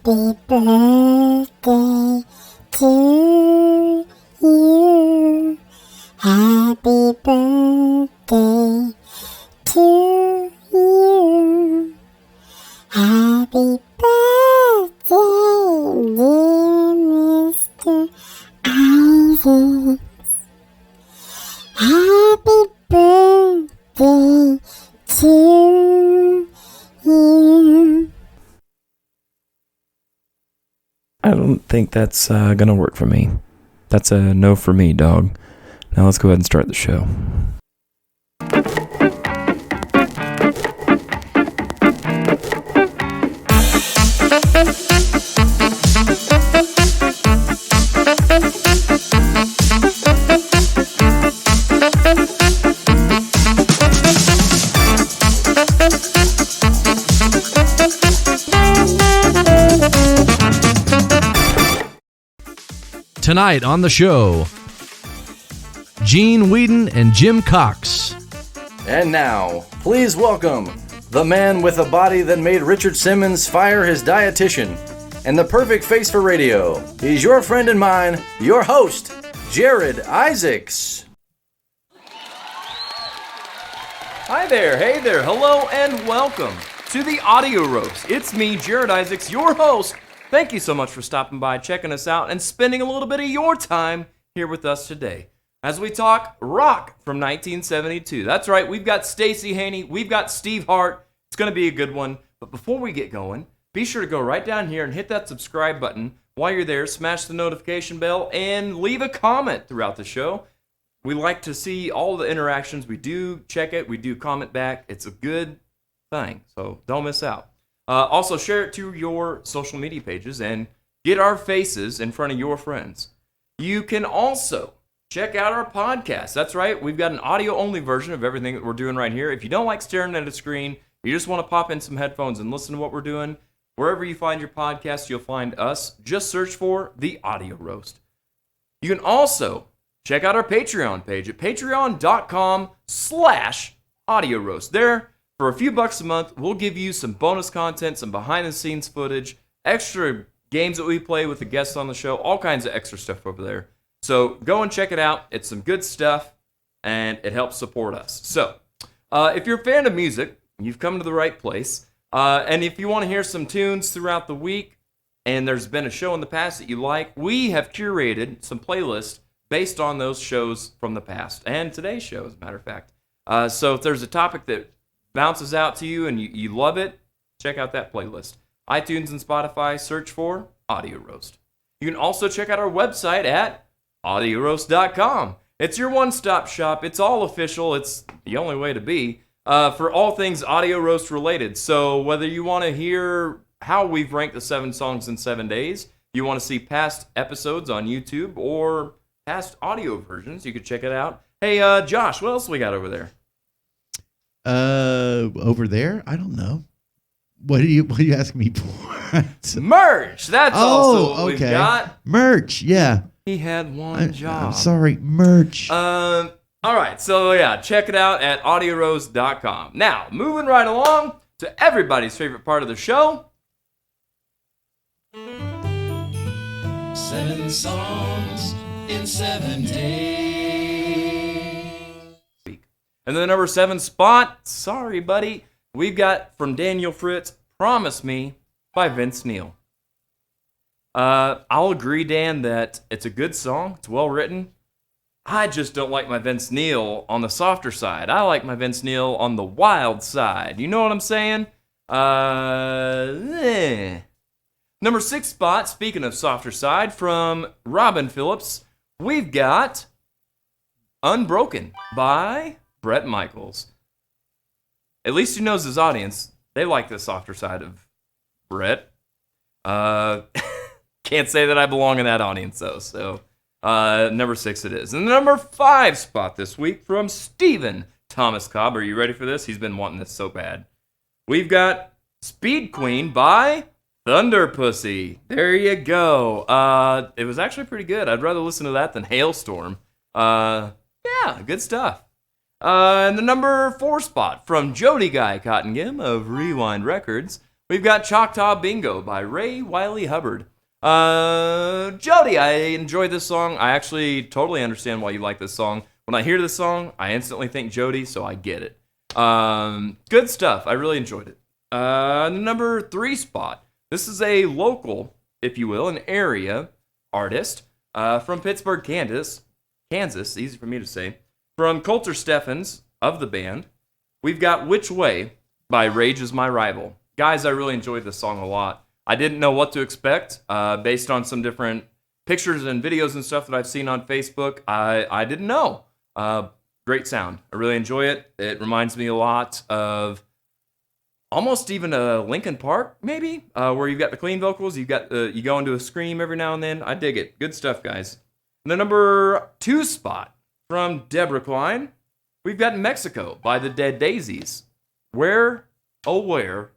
Happy birthday to you. Happy birthday to you. Happy birthday, dear Mr. Isaac. Happy birthday to you. I don't think that's gonna work for me. That's a no for me, dog. Now let's go ahead and start the show. Tonight on the show, Gene Whedon and Jim Cox. And now, please welcome the man with a body that made Richard Simmons fire his dietitian and the perfect face for radio. He's your friend and mine, your host, Jared Isaacs. Hi there, hey there, hello and welcome to the Audio Roast. It's me, Jared Isaacs, your host. Thank you so much for stopping by, checking us out, and spending a little bit of your time here with us today as we talk rock from 1972. That's right, we've got Stacy Haney, we've got Steve Hart. It's going to be a good one. But before we get going, be sure to go right down here and hit that subscribe button. While you're there, smash the notification bell and leave a comment throughout the show. We like to see all the interactions. We do check it. We do comment back. It's a good thing, so don't miss out. Also, share it to your social media pages and get our faces in front of your friends. You can also check out our podcast. That's right, we've got an audio-only version of everything that we're doing right here. If you don't like staring at a screen, you just want to pop in some headphones and listen to what we're doing, wherever you find your podcast, you'll find us. Just search for The Audio Roast. You can also check out our Patreon page at patreon.com/audio roast. There, for a few bucks a month, we'll give you some bonus content, some behind-the-scenes footage, extra games that we play with the guests on the show, all kinds of extra stuff over there. So go and check it out. It's some good stuff, and it helps support us. So if you're a fan of music, you've come to the right place. And if you want to hear some tunes throughout the week, and there's been a show in the past that you like, we have curated some playlists based on those shows from the past, and today's show, as a matter of fact. So if there's a topic that bounces out to you and you love it, check out that playlist. iTunes and Spotify, search for Audio Roast. You can also check out our website at audioroast.com. It's your one-stop shop. It's all official. It's the only way to be for all things Audio Roast related. So whether you want to hear how we've ranked the 7 songs in 7 days, you want to see past episodes on YouTube or past audio versions, you can check it out. Hey, Josh, what else we got over there? Over there? I don't know. What are you asking me for? Merch! That's also what we've got. Merch, yeah. He had one job. I'm sorry, merch. All right, so yeah, check it out at audioroast.com. Now, moving right along to everybody's favorite part of the show. 7 songs in 7 days. And the number 7 spot, sorry buddy, we've got from Daniel Fritz, Promise Me by Vince Neil. I'll agree, Dan, that it's a good song. It's well written. I just don't like my Vince Neil on the softer side. I like my Vince Neil on the wild side. You know what I'm saying? Number 6 spot, speaking of softer side, from Robin Phillips, we've got Unbroken by Bret Michaels. At least he knows his audience. They like the softer side of Bret. Can't say that I belong in that audience, though. So, number 6 it is. And the number 5 spot this week from Stephen Thomas Cobb. Are you ready for this? He's been wanting this so bad. We've got Speed Queen by Thunder Pussy. There you go. It was actually pretty good. I'd rather listen to that than Hailstorm. Yeah, good stuff. And the number 4 spot from Jody Guy Cottingham of Rewind Records. We've got Choctaw Bingo by Ray Wiley Hubbard. Jody, I enjoyed this song. I actually totally understand why you like this song. When I hear this song, I instantly think Jody, so I get it. Good stuff. I really enjoyed it. Number 3 spot. This is a local, if you will, an area artist from Pittsburgh, Kansas, easy for me to say. From Coulter Steffens of the band, we've got Which Way by Rage Is My Rival. Guys, I really enjoyed this song a lot. I didn't know what to expect based on some different pictures and videos and stuff that I've seen on Facebook. I didn't know. Great sound. I really enjoy it. It reminds me a lot of almost even a Linkin Park, maybe, where you've got the clean vocals. You go into a scream every now and then. I dig it. Good stuff, guys. And the number 2 spot from Deborah Klein, we've got Mexico by the Dead Daisies. Where, oh where,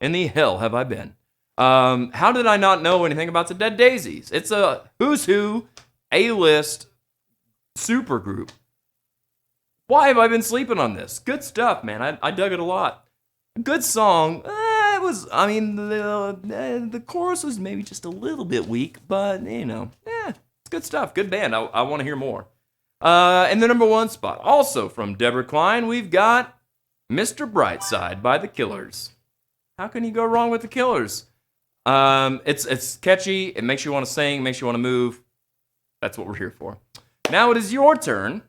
in the hell have I been? How did I not know anything about the Dead Daisies? It's a who's who, A-list super group. Why have I been sleeping on this? Good stuff, man. I dug it a lot. Good song. The chorus was maybe just a little bit weak, but, it's good stuff. Good band. I want to hear more. And the number 1 spot, also from Deborah Klein, we've got Mr. Brightside by The Killers. How can you go wrong with The Killers? It's catchy. It makes you want to sing, makes you want to move. That's what we're here for. Now it is your turn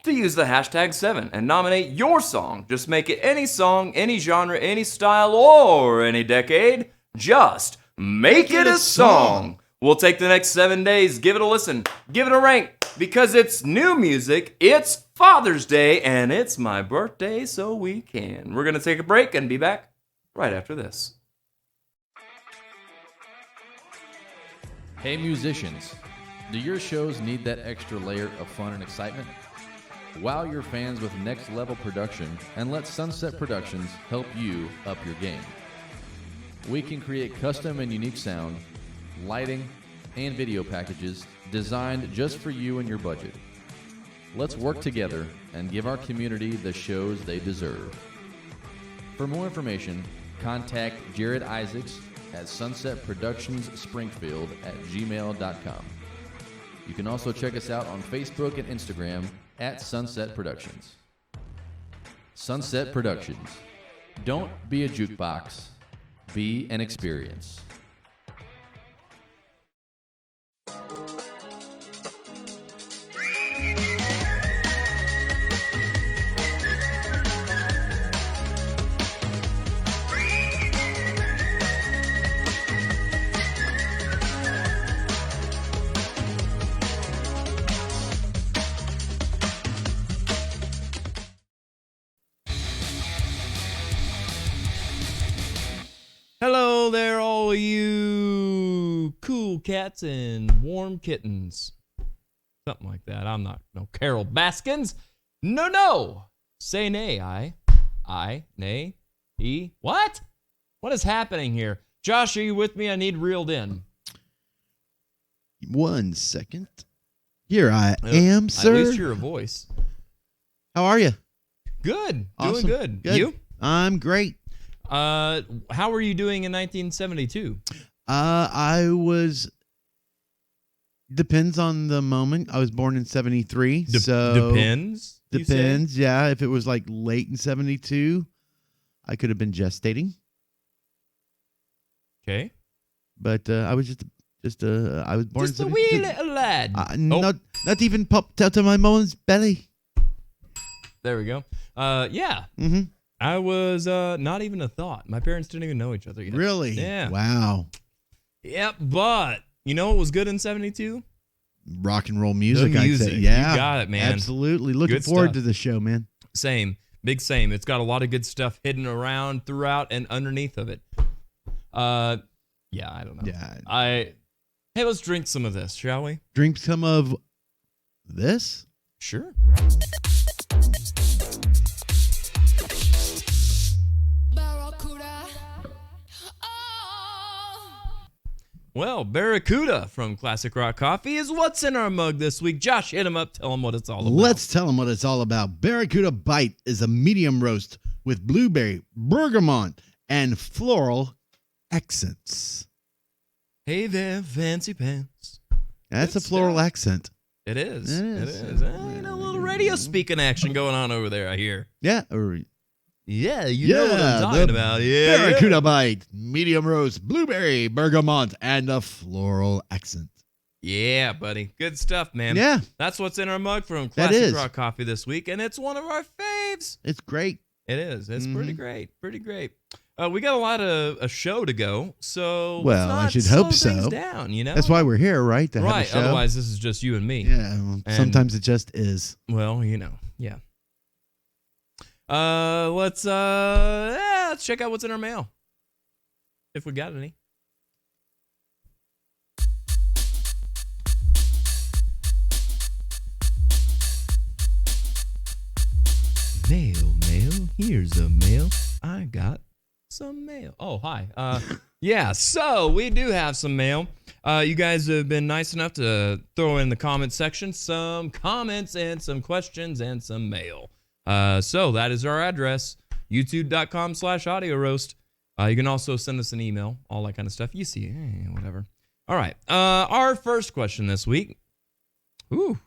to use the hashtag 7 and nominate your song. Just make it any song, any genre, any style, or any decade. Just make it a song. We'll take the next 7 days, give it a listen, give it a rank, because it's new music, it's Father's Day, and it's my birthday, so we can. We're going to take a break and be back right after this. Hey musicians, do your shows need that extra layer of fun and excitement? Wow your fans with next level production and let Sunset Productions help you up your game. We can create custom and unique sound, lighting, and video packages designed just for you and your budget. Let's work together and give our community the shows they deserve. For more information, contact Jared Isaacs at sunsetproductionsspringfield@gmail.com. You can also check us out on Facebook and Instagram at Sunset Productions. Sunset Productions. Don't be a jukebox. Be an experience. Hello there, all you cool cats and warm kittens. Something like that. I'm not no Carol Baskins. No. Say nay, I, nay, he. What? What is happening here? Josh, are you with me? I need reeled in. 1 second. Here I am, sir. At least you're a voice. How are you? Good. Awesome. Doing good. You? I'm great. How were you doing in 1972? I was. Depends on the moment. I was born in 73. So Depends. Depends. Yeah. If it was like late in 72, I could have been gestating. Okay. But I was I was born Just in a 72. wee little lad. Not even popped out of my mom's belly. There we go. Yeah. Mm-hmm. I was not even a thought. My parents didn't even know each other yet. Really? Yeah. Wow. Yep, but you know what was good in 72? Rock and roll music, The music. I'd say. Yeah. You got it, man. Absolutely. Looking Good forward stuff. to the show, man. Same. Big same. It's got a lot of good stuff hidden around, throughout, and underneath of it. Yeah, I don't know. Yeah. Hey, let's drink some of this, shall we? Drink some of this? Sure. Well, Barracuda from Classic Rock Coffee is what's in our mug this week. Josh, hit him up. Tell him what it's all about. Let's tell them what it's all about. Barracuda Bite is a medium roast with blueberry, bergamot, and floral accents. Hey there, fancy pants. That's Good a floral stuff. accent. It is. It It is. is. You know, a little radio speaking action going on over there, I hear. Yeah. Or, Yeah, you know what I'm talking the about. Yeah. Barracuda bite, medium roast, blueberry, bergamot, and a floral accent. Yeah, buddy. Good stuff, man. Yeah. That's what's in our mug from That Classic is. Rock Coffee this week, and it's one of our faves. It's great. It is. It's pretty Mhm. great. Pretty great. We got a lot of a show to go, so Well, let's I not should slow hope so. things down, you know? That's why we're here, right? To have a Right. show. Otherwise, this is just you and me. Yeah. Well, And- sometimes it just is. Well, you know. Yeah. Let's check out what's in our mail, if we got any. Mail. Here's a mail. I got some mail. Oh, hi. Yeah, so we do have some mail. You guys have been nice enough to throw in the comment section some comments and some questions and some mail. So that is our address, youtube.com/audio roast. You can also send us an email, all that kind of stuff. You see, whatever. All right. Our first question this week. Ooh,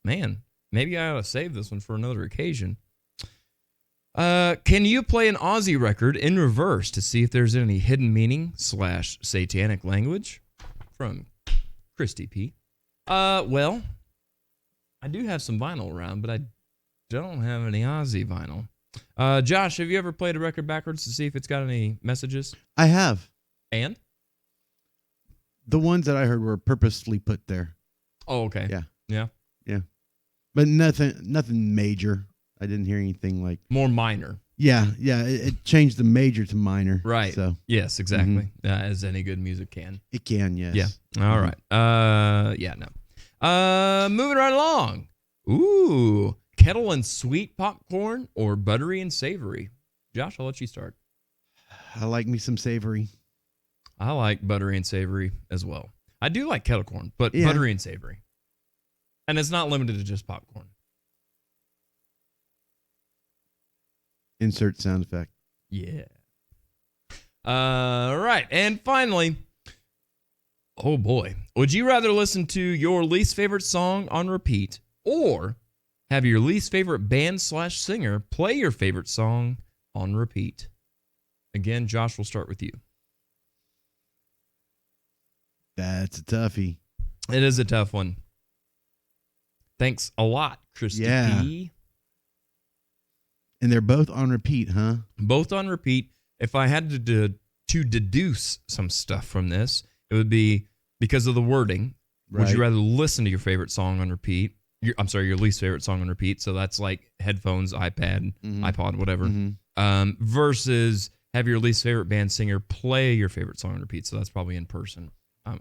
man. Maybe I ought to save this one for another occasion. Can you play an Aussie record in reverse to see if there's any hidden meaning / satanic language? From Christy P. Well, I do have some vinyl around, but I don't have any Aussie vinyl. Josh, have you ever played a record backwards to see if it's got any messages? I have. And? The ones that I heard were purposely put there. Oh, okay. Yeah. Yeah. But nothing major. I didn't hear anything like. More minor. Yeah. It changed the major to minor. Right. So Yes, exactly. As any good music can. it can, yes. Yeah. All right. Yeah, no. Moving right along. Ooh. Kettle and sweet popcorn or buttery and savory? Josh, I'll let you start. I like me some savory. I like buttery and savory as well. I do like kettle corn, but Yeah. buttery and savory. And it's not limited to just popcorn. Insert sound effect. Yeah. Right. And finally, oh boy. Would you rather listen to your least favorite song on repeat or have your least favorite band / singer play your favorite song on repeat? Again, Josh, we'll start with you. That's a toughie. It is a tough one. Thanks a lot, Christy Yeah. P. And they're both on repeat, huh? Both on repeat. If I had to deduce some stuff from this, it would be because of the wording. Would Right. you rather listen to your favorite song on repeat? Your least favorite song on repeat. So that's like headphones, iPad, Mhm. iPod, whatever. Mhm. Versus have your least favorite band singer play your favorite song on repeat. So that's probably in person.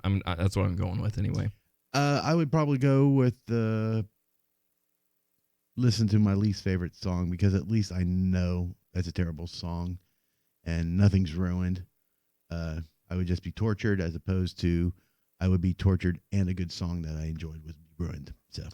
That's what I'm going with anyway. I would probably go with listen to my least favorite song because at least I know that's a terrible song and nothing's ruined. I would just be tortured as opposed to I would be tortured and a good song that I enjoyed would be ruined. So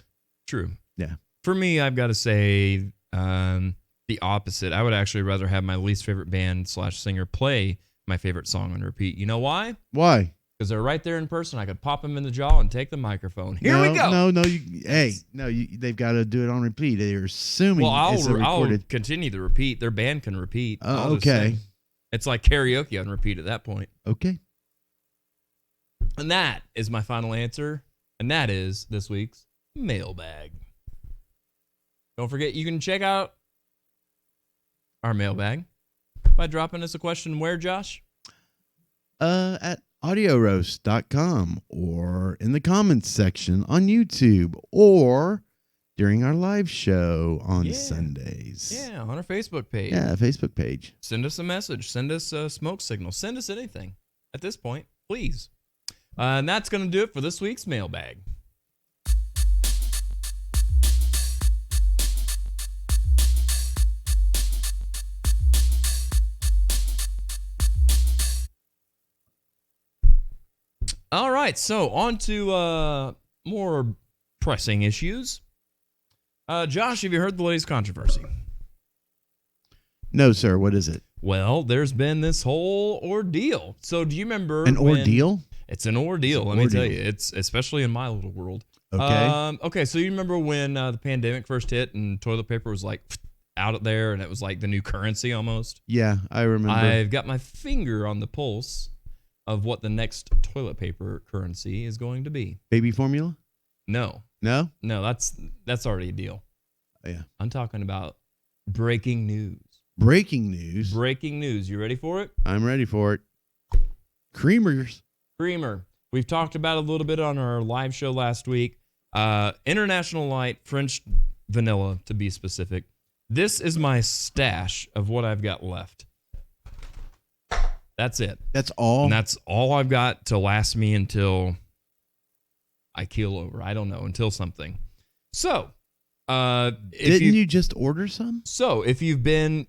True. Yeah. For me, I've got to say the opposite. I would actually rather have my least favorite band / singer play my favorite song on repeat. You know why? why? Because they're right there in person. I could pop them in the jaw and take the microphone. Here we go. They've got to do it on repeat. They're assuming Well, it's a I'll recorded. continue the repeat. Their band can repeat. I'll just Okay. sing. It's like karaoke on repeat at that point. Okay. And that is my final answer. And that is this week's mailbag. Don't forget, you can check out our mailbag by dropping us a question where, Josh? At audioroast.com or in the comments section on YouTube or during our live show on Sundays. Yeah, on our Facebook page. Yeah, Facebook page. Send us a message. Send us a smoke signal. Send us anything at this point, please. And that's going to do it for this week's mailbag. All right, so on to more pressing issues. Josh, have you heard the latest controversy? No, sir. What is it? Well, there's been this whole ordeal. So do you remember An ordeal? It's an ordeal. It's an Let me tell ordeal. you, it's especially in my little world. Okay. Okay. So you remember when the pandemic first hit and toilet paper was like out there and it was like the new currency almost? Yeah, I remember. I've got my finger on the pulse of what the next toilet paper currency is going to be. Baby formula? No, No? that's already a deal. Yeah. I'm talking about breaking news. Breaking news. Breaking news. You ready for it? I'm ready for it. Creamers. Creamer. We've talked about it a little bit on our live show last week. International Light, French vanilla to be specific. This is my stash of what I've got left. That's it. That's all? And that's all I've got to last me until I keel over. I don't know, until something. So, Didn't you just order some? So, if you've been,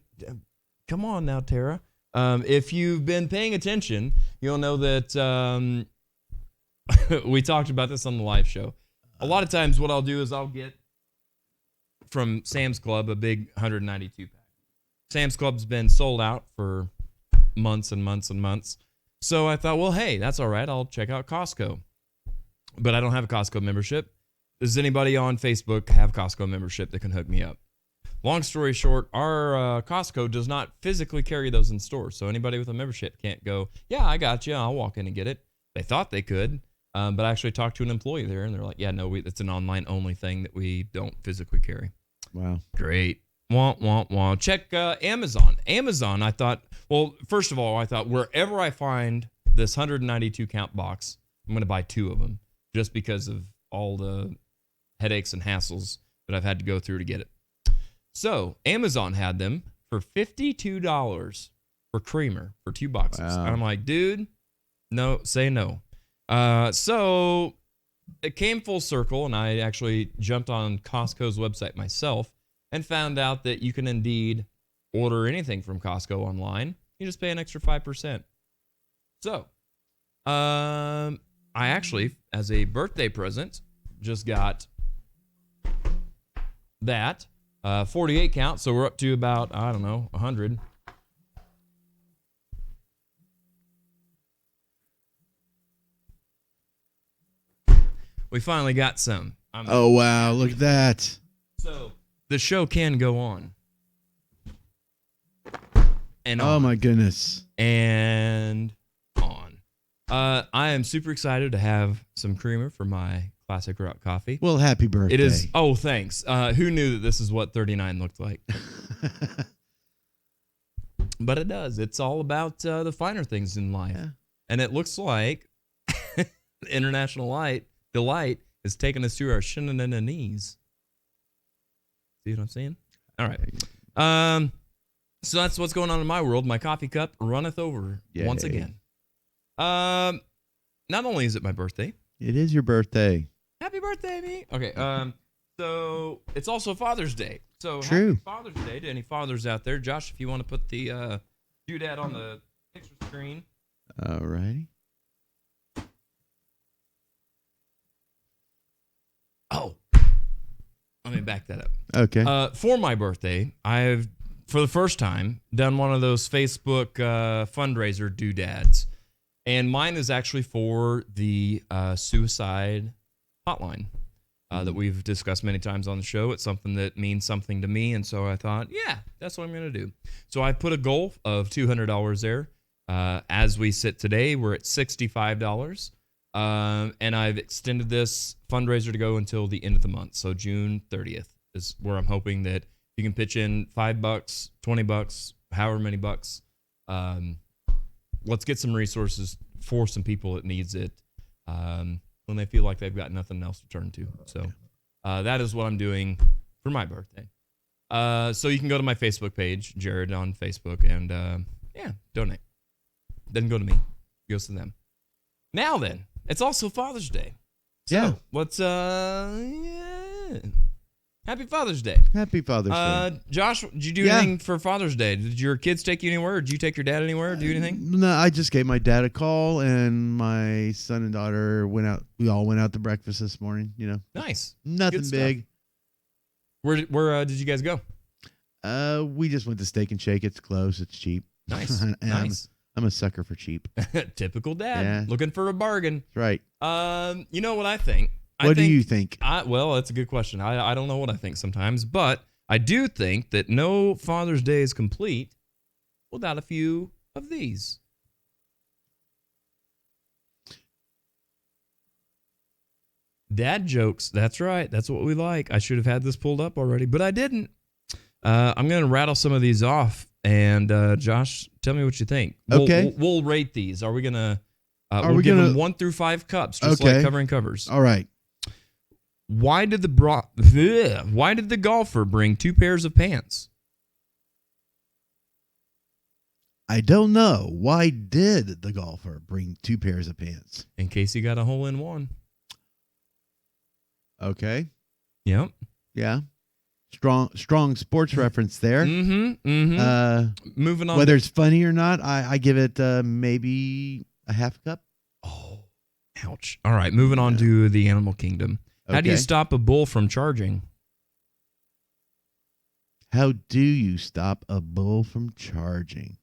come on now, Tara. If you've been paying attention, you'll know that we talked about this on the live show. A lot of times what I'll do is I'll get from Sam's Club a big 192 pack. Sam's Club's been sold out for months and months and months. So I thought, well, hey, that's all right. I'll check out Costco. But I don't have a Costco membership. Does anybody on Facebook have Costco membership that can hook me up? Long story short, our Costco does not physically carry those in stores. So anybody with a membership can't go, yeah, I got you. I'll walk in and get it. They thought they could. But I actually talked to an employee there, and they're like, yeah, no, it's an online-only thing that we don't physically carry. Wow. Great. Wah, wah, wah. Check Amazon. Amazon, I thought, well, first of all, I thought wherever I find this 192 count box, I'm going to buy 2 of them just because of all the headaches and hassles that I've had to go through to get it. So Amazon had them for $52 for creamer for 2 boxes. Wow. And I'm like, dude, no, say no. So it came full circle, and I actually jumped on Costco's website myself and found out that you can indeed order anything from Costco online. You just pay an extra 5%. So, I actually, as a birthday present, just got that 48 count. So we're up to about, 100. We finally got some. Oh, wow. Look at that. So the show can go on. And on. Oh, my goodness. And on. I am super excited to have some creamer for my classic route coffee. Well, happy birthday. It is. Oh, thanks. Who knew that this is what 39 looked like? But it does. It's all about the finer things in life. Yeah. And it looks like International Delight is taking us to our knees. See what I'm saying? All right. So that's what's going on in my world. My coffee cup runneth over once Yay. again. Not only is it my birthday. It is your birthday. Happy birthday, me. Okay. So it's also Father's Day. So True. Happy Father's Day to any fathers out there. Josh, if you want to put the doodad on the picture screen. All righty. Oh, let me back that up. Okay. For my birthday, I've, for the first time, done one of those Facebook fundraiser doodads. And mine is actually for the suicide hotline that we've discussed many times on the show. It's something that means something to me. And so I thought, yeah, that's what I'm going to do. So I put a goal of $200 there. As we sit today, we're at $65. And I've extended this fundraiser to go until the end of the month. So June 30th is where I'm hoping that you can pitch in $5, $20, however many bucks. Let's get some resources for some people that needs it when they feel like they've got nothing else to turn to. So that is what I'm doing for my birthday. So you can go to my Facebook page, Jared on Facebook, and donate. Doesn't go to me. It goes to them. Now then, it's also Father's Day. So Yeah. Let's Happy Father's Day. Happy Father's Day. Josh, did you do anything for Father's Day? Did your kids take you anywhere? Or did you take your dad anywhere? Or do anything? No, I just gave my dad a call, and my son and daughter went out. We all went out to breakfast this morning. Nice. Nothing Good stuff. big. Where did you guys go? We just went to Steak and Shake. It's close. It's cheap. Nice. And Nice. I'm a sucker for cheap. Typical dad. Yeah. Looking for a bargain. That's right. You know what I think? What do you think? Well, that's a good question. I don't know what I think sometimes, but I do think that no Father's Day is complete without a few of these. Dad jokes. That's right. That's what we like. I should have had this pulled up already, but I didn't. I'm going to rattle some of these off, and Josh, tell me what you think. Okay. We'll rate these. Are we going to... Are we'll we give gonna- them 1 through 5 cups, just Okay. like covering covers. All right. Why did the golfer bring 2 pairs of pants? I don't know. Why did the golfer bring 2 pairs of pants? In case he got a hole in one. Okay. Yep. Yeah. Strong sports reference there. Moving on. Whether it's funny or not, I give it maybe a half cup. Oh, ouch. All right, moving on to the animal kingdom. How do you Okay. stop a bull from charging? How do you stop a bull from charging?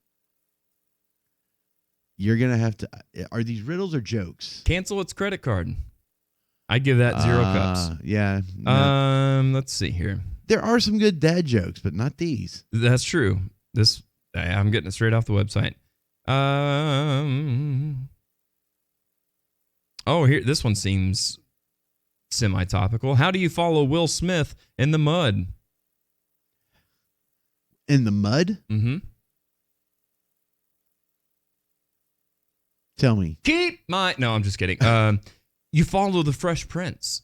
You're going to have to... Are these riddles or jokes? Cancel its credit card. I give that 0 cups. Yeah. No. Let's see here. There are some good dad jokes, but not these. That's true. I'm getting it straight off the website. Here, this one seems semi-topical. How do you follow Will Smith in the mud? In the mud? Mm-hmm. Tell me. No, I'm just kidding. You follow the Fresh Prince.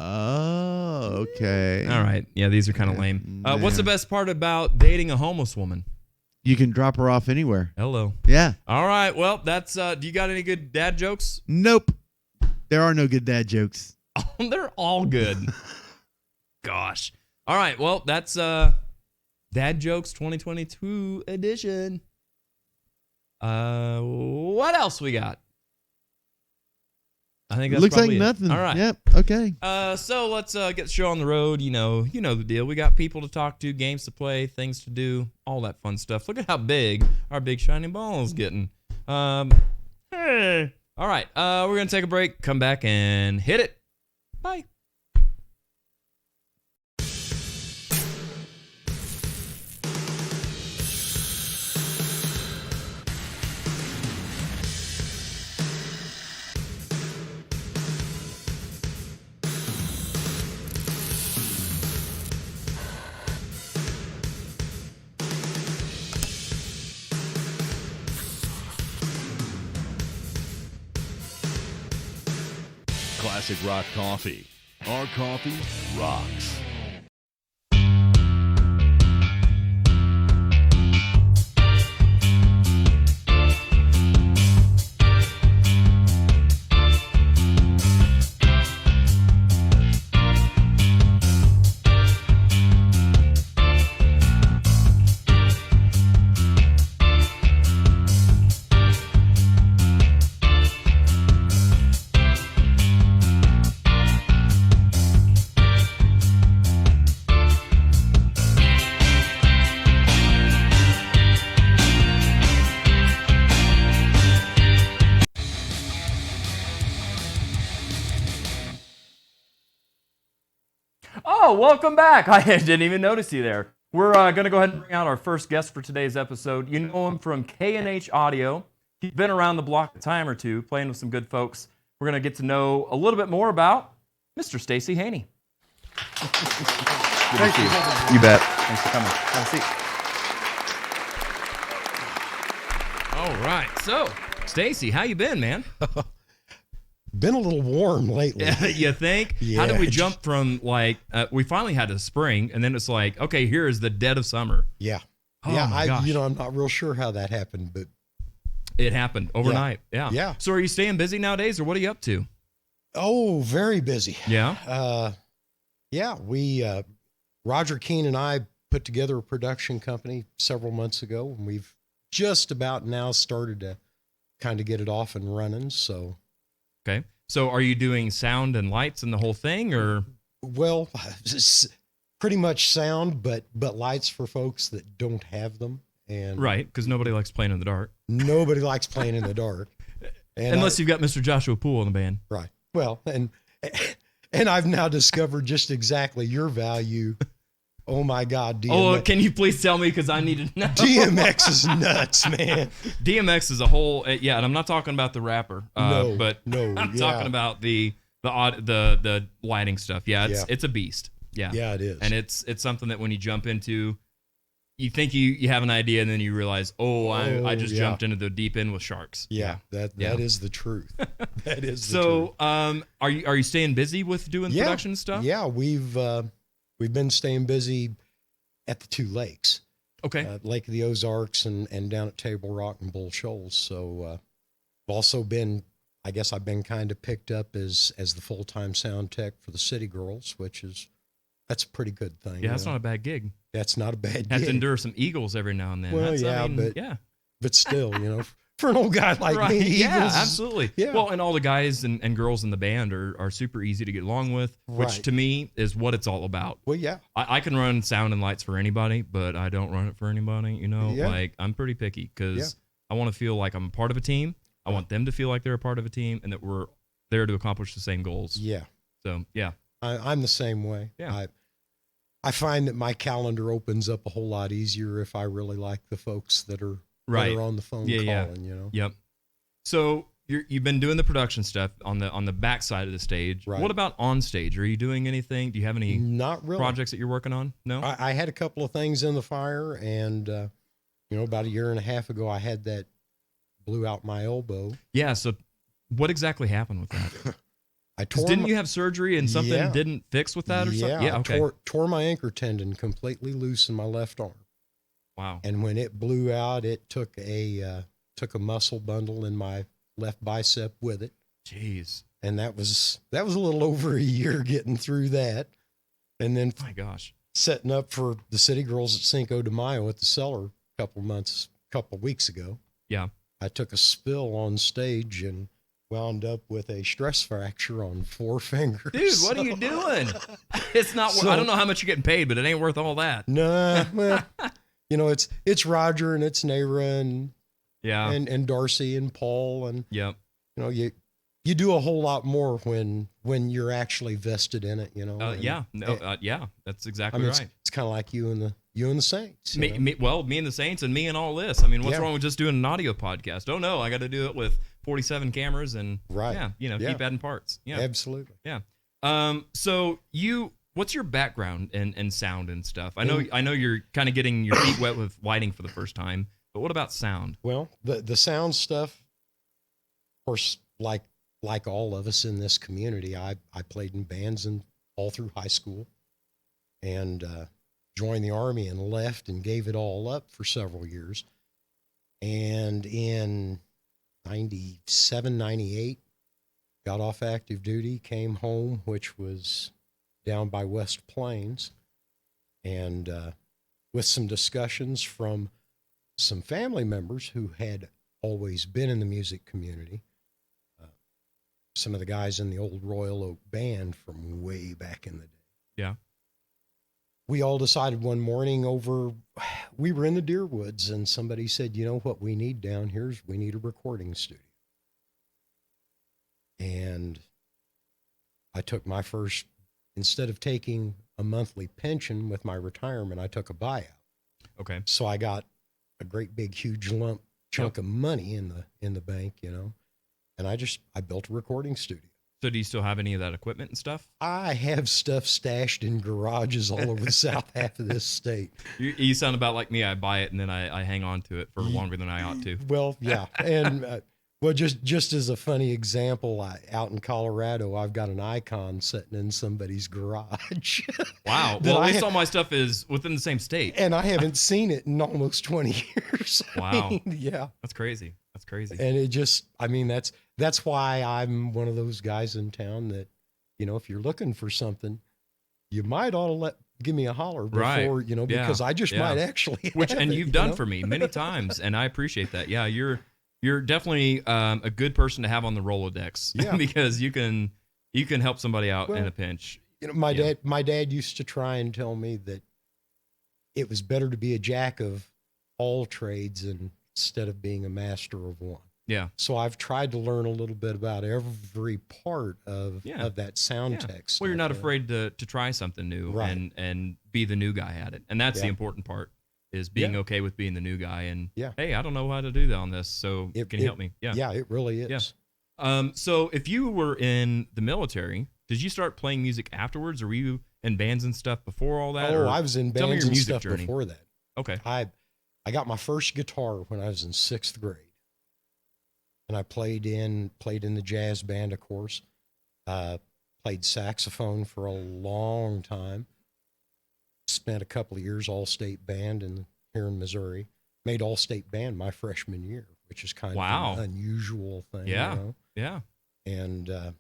Oh, okay. All right. Yeah, these are kind of lame. What's the Yeah. best part about dating a homeless woman? You can drop her off anywhere. Hello. Yeah. All right. Well, that's. Do you got any good dad jokes? Nope. There are no good dad jokes. They're all good. Gosh. All right. Well, that's Dad Jokes 2022 edition. What else we got? I think that's Looks like probably it. nothing. All right. Yep. Okay. So let's get the show on the road. You know the deal. We got people to talk to, games to play, things to do, all that fun stuff. Look at how big our big shiny ball is getting. Hey. All right. We're gonna take a break. Come back and hit it. Bye. Classic Rock Coffee. Our coffee rocks. Oh, welcome back. I didn't even notice you there. We're going to go ahead and bring out our first guest for today's episode. You know him from K&H Audio. He's been around the block a time or two, playing with some good folks. We're going to get to know a little bit more about Mr. Stacy Haney. Thank you. You bet. Thanks for coming. Have a seat. All right. So, Stacy, how you been, man? Been a little warm lately. You think? Yeah. How did we jump from we finally had a spring, and then it's like, okay, here is the dead of summer. Yeah. Oh, yeah, my gosh. I'm not real sure how that happened, but It happened overnight. Yeah. Yeah. So are you staying busy nowadays, or what are you up to? oh, very busy. Yeah. We Roger Keene and I put together a production company several months ago, and we've just about now started to kind of get it off and running. So, Okay. So are you doing sound and lights and the whole thing, or? well, pretty much sound, but lights for folks that don't have them. And Right, because nobody likes playing in the dark. nobody likes playing in the dark. And Unless you've got Mr. Joshua Poole in the band. right. Well, and I've now discovered just exactly your value. Oh my God, DMX. Oh, can you please tell me, because I need to know. DMX is nuts, man. DMX is a whole, yeah, and I'm not talking about the rapper, No, but no, I'm yeah. talking about the lighting stuff. Yeah, it's a beast. Yeah, Yeah, it is. and it's something that when you jump into, you think you have an idea, and then you realize, I just yeah. jumped into the deep end with sharks. Yeah, that is the truth. That is the truth. So, are you staying busy with doing production stuff? Yeah, we've been staying busy at the two lakes. Okay. Lake of the Ozarks and down at Table Rock and Bull Shoals. So I've also been, I guess I've been kind of picked up as the full-time sound tech for the City Girls, that's a pretty good thing. Yeah, that's not a bad gig. That's not a bad Have to gig. endure some Eagles every now and then. Well, but still, for an old guy like Right. me, Yeah, Eagles, absolutely. yeah. Well, and all the guys and girls in the band are super easy to get along with, which Right. to me is what it's all about. Well, yeah. I can run sound and lights for anybody, but I don't run it for anybody. Yeah. Like, I'm pretty picky because I want to feel like I'm a part of a team. I want them to feel like they're a part of a team and that we're there to accomplish the same goals. Yeah. So, yeah. I'm the same way. Yeah. I find that my calendar opens up a whole lot easier if I really like the folks that are on the phone calling, Yep. So you've been doing the production stuff on the back side of the stage. Right. What about on stage? Are you doing anything? Do you have any Not really. projects that you're working on? No? I had a couple of things in the fire, and about a year and a half ago, I had that blew out my elbow. Yeah. So what exactly happened with that? I 'Cause tore didn't my- you have surgery and something Yeah. didn't fix with that or something? Yeah, Okay. tore my anchor tendon completely loose in my left arm. Wow. And when it blew out, it took a muscle bundle in my left bicep with it. Jeez. And that was a little over a year getting through that. And then My gosh. setting up for the City Girls at Cinco de Mayo at the Cellar a couple weeks ago. Yeah. I took a spill on stage and wound up with a stress fracture on 4 fingers. Dude, what are you doing? It's not. I don't know how much you're getting paid, but it ain't worth all that. Nah, well, it's Roger and it's Nayra and Yeah. and Darcy and Paul and Yep. you do a whole lot more when you're actually vested in it. And, Yeah. No. Yeah. That's exactly I mean, right. it's kind of like you and the Saints. you know? Me and the Saints and me and all this. I mean, what's Yeah. wrong with just doing an audio podcast? Oh no, I got to do it with 47 cameras and Right. Yeah. Yeah. Keep adding parts. Yeah. Absolutely. Yeah. So what's your background in sound and stuff? I know you're kind of getting your feet wet with lighting for the first time, but what about sound? Well, the sound stuff, of course, like all of us in this community, I played in bands and all through high school, and joined the Army and left and gave it all up for several years. And in 97, 98, got off active duty, came home, which was down by West Plains, and with some discussions from some family members who had always been in the music community, some of the guys in the old Royal Oak band from way back in the day. Yeah. We all decided one morning we were in the deer woods, and somebody said, you know what we need down here is we need a recording studio. And I took my first, instead of taking a monthly pension with my retirement, I took a buyout. Okay. So I got a great big huge chunk of money in the bank, and I built a recording studio. So do you still have any of that equipment and stuff? I have stuff stashed in garages all over the south half of this state. You sound about like me. I buy it and then I hang on to it for longer than I ought to. Well, yeah. And well, just as a funny example, out in Colorado, I've got an icon sitting in somebody's garage. Wow. Well, at least all my stuff is within the same state. And I haven't seen it in almost 20 years. Wow. Yeah. That's crazy. That's crazy. And it just, that's why I'm one of those guys in town that, if you're looking for something, you might ought to give me a holler before, because I just might actually and you've done for me many times, and I appreciate that. Yeah, you're definitely a good person to have on the Rolodex. Yeah. Because you can help somebody out in a pinch. My dad used to try and tell me that it was better to be a jack of all trades instead of being a master of one. Yeah. So I've tried to learn a little bit about every part of that sound text. Well, you're not afraid to try something new, right, and be the new guy at it. And that's the important part, is being okay with being the new guy. And hey, I don't know how to do that on this, so can you help me? Yeah. Yeah, it really is. Yeah. So if you were in the military, did you start playing music afterwards, or were you in bands and stuff before all that? Oh, I was in bands and stuff journey. before that. Okay. I got my first guitar when I was in 6th grade. And I played in the jazz band, of course. Played saxophone for a long time. Spent a couple of years all-state band here in Missouri. Made all-state band my freshman year, which is kind of an unusual thing. Yeah, you know? Yeah. And of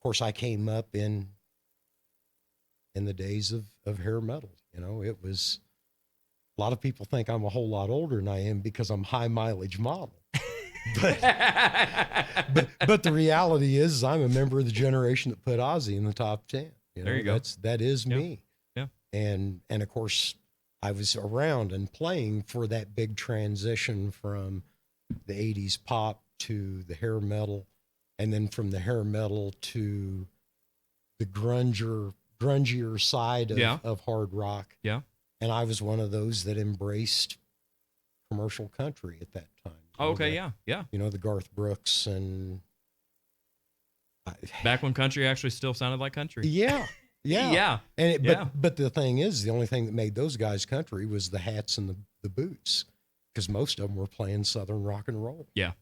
course, I came up in the days of hair metal. You know, it was. A lot of people think I'm a whole lot older than I am because I'm high mileage model. But the reality is I'm a member of the generation that put Ozzy in the top 10. You know, there you go. That is me. Yeah. And of course I was around and playing for that big transition from the 80s pop to the hair metal, and then from the hair metal to the grungier side of hard rock. Yeah. And I was one of those that embraced commercial country at that time. Oh, okay, yeah. You know, the Garth Brooks and... Back when country actually still sounded like country. Yeah. Yeah. But the thing is, the only thing that made those guys country was the hats and the boots, because most of them were playing Southern rock and roll. Yeah.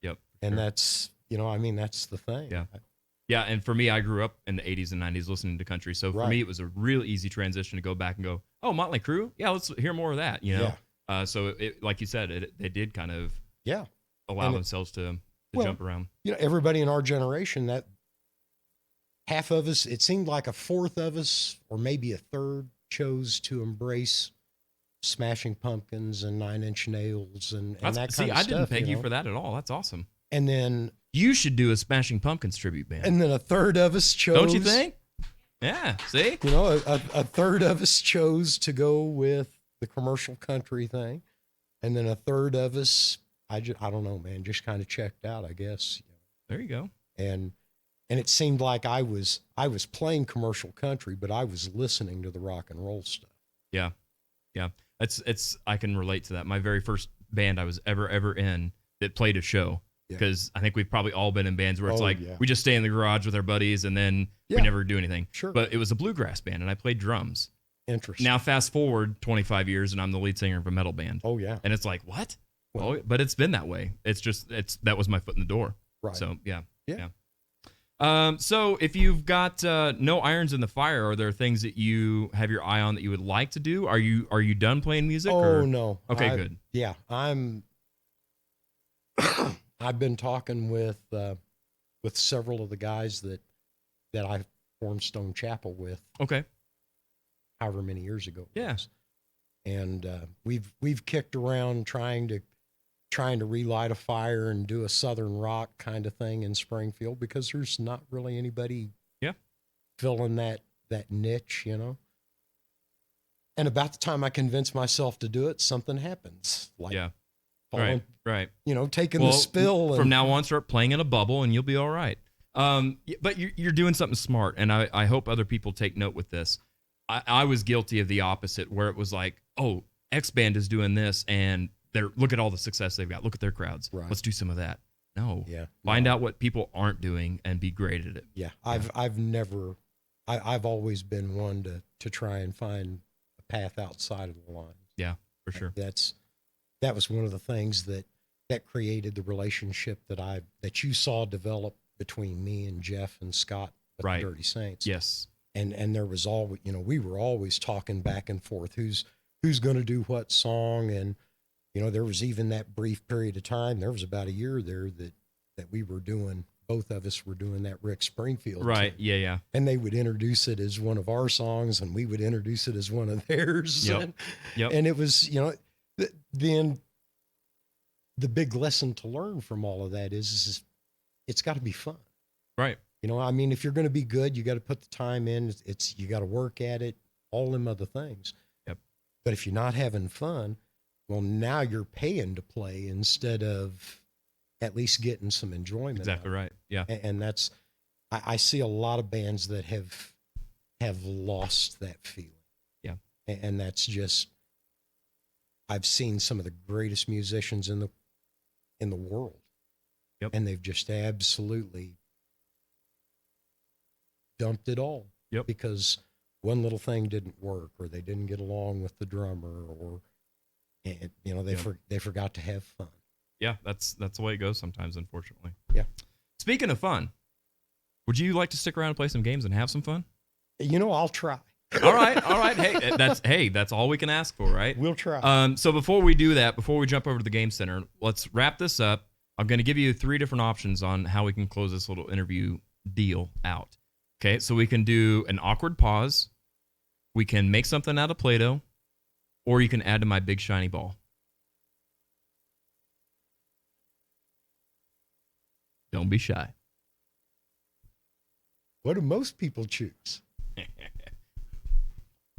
Yep. And that's, that's the thing. Yeah. Yeah, and for me, I grew up in the 80s and 90s listening to country. So for me, it was a real easy transition to go back and go, oh, Motley Crue? Yeah, let's hear more of that, you know? Yeah. So it, like you said, they did kind of allow themselves to jump around. You know, everybody in our generation, that half of us, it seemed like a fourth of us, or maybe a third, chose to embrace Smashing Pumpkins and Nine Inch Nails and that kind of stuff. I didn't peg you for that at all. That's awesome. And then... You should do a Smashing Pumpkins tribute band. And then a third of us chose... Don't you think? Yeah, see? You know, a third of us chose to go with the commercial country thing. And then a third of us, I don't know, man, just kind of checked out, I guess. There you go. And it seemed like I was playing commercial country, but I was listening to the rock and roll stuff. Yeah. Yeah. I can relate to that. My very first band I was ever in that played a show. Because I think we've probably all been in bands where it's we just stay in the garage with our buddies and then we never do anything. Sure. But it was a bluegrass band and I played drums. Interesting. Now fast forward 25 years and I'm the lead singer of a metal band. Oh yeah. And it's like, what? Well, but it's been that way. That was my foot in the door. Right. So yeah. So if you've got no irons in the fire, are there things that you have your eye on that you would like to do? Are you done playing music? Oh no. Okay, good. Yeah, I've been talking with several of the guys that I formed Stone Chapel with. Okay. However many years ago. Yeah. And we've kicked around trying to relight a fire and do a Southern rock kind of thing in Springfield, because there's not really anybody filling that niche, you know. And about the time I convince myself to do it, something happens. Like Right. You know, taking the spill. From now on, start playing in a bubble and you'll be all right. But you're doing something smart, and I hope other people take note with this. I was guilty of the opposite, where it was like, oh, X band is doing this, and look at all the success they've got. Look at their crowds. Right. Let's do some of that. No. Yeah. Find out what people aren't doing and be great at it. Yeah. I've always been one to try and find a path outside of the lines. Yeah, for sure. That was one of the things that created the relationship that you saw develop between me and Jeff and Scott at the Dirty Saints. Yes. And there was always, you know, we were always talking back and forth, who's going to do what song. And, you know, there was even that brief period of time, there was about a year there that we were doing, both of us were doing that Rick Springfield. Right. Thing. Yeah. And they would introduce it as one of our songs and we would introduce it as one of theirs. Yep. And it was, you know, then the big lesson to learn from all of that is it's got to be fun. Right. You know, I mean, if you're going to be good, you got to put the time in. You got to work at it, all them other things. Yep. But if you're not having fun, well, now you're paying to play instead of at least getting some enjoyment. Exactly right. Yeah. And that's, I see a lot of bands that have lost that feeling. Yeah. And that's just, I've seen some of the greatest musicians in the world. Yep. And they've just absolutely dumped it all. Yep. Because one little thing didn't work, or they didn't get along with the drummer, or they forgot to have fun. Yeah, that's the way it goes sometimes, unfortunately. Yeah. Speaking of fun, would you like to stick around and play some games and have some fun? You know, I'll try. All right. That's all we can ask for, right? We'll try. So before we do that, before we jump over to the game center, let's wrap this up. I'm going to give you 3 different options on how we can close this little interview deal out. Okay, so we can do an awkward pause, we can make something out of Play-Doh, or you can add to my big shiny ball. Don't be shy. What do most people choose?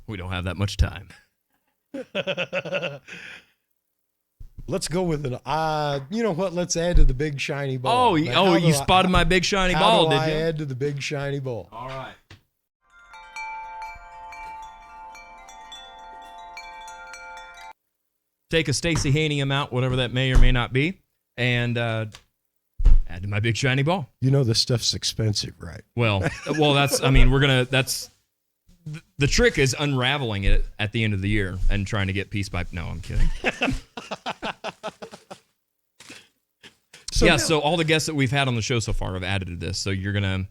We don't have that much time. Let's go with an, you know what? Let's add to the big shiny ball. You spotted my big shiny ball, did you? How do I add to the big shiny ball? All right. Take a Stacy Haney amount, whatever that may or may not be, and add to my big shiny ball. You know this stuff's expensive, right? Well, the trick is unraveling it at the end of the year and trying to get piece by. No, I'm kidding. So all the guests that we've had on the show so far have added to this. So you're gonna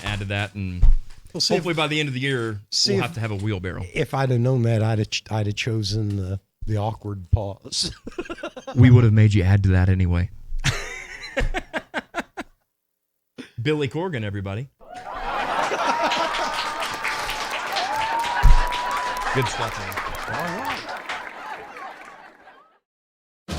add to that, and hopefully by the end of the year we'll have to have a wheelbarrow. If I'd have known that, I'd have chosen the awkward pause. We would have made you add to that anyway. Billy Corgan, everybody. Good stuff, man. All right.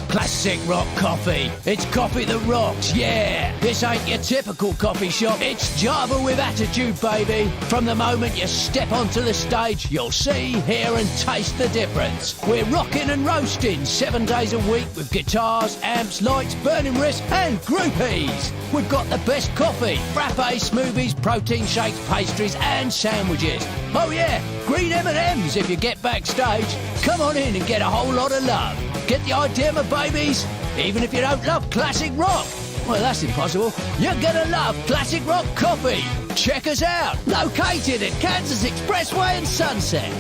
Classic rock coffee. It's coffee that rocks, yeah. This ain't your typical coffee shop. It's Java with attitude, baby. From the moment you step onto the stage, you'll see, hear and taste the difference. We're rocking and roasting 7 days a week with guitars, amps, lights, burning wrists and groupies. We've got the best coffee, frappes, smoothies, protein shakes, pastries and sandwiches. Oh yeah, green M&Ms if you get backstage. Come on in and get a whole lot of love. Get the idea, my babies? Even if you don't love classic rock, well, that's impossible. You're gonna love classic rock coffee. Check us out. Located at Kansas Expressway and Sunset.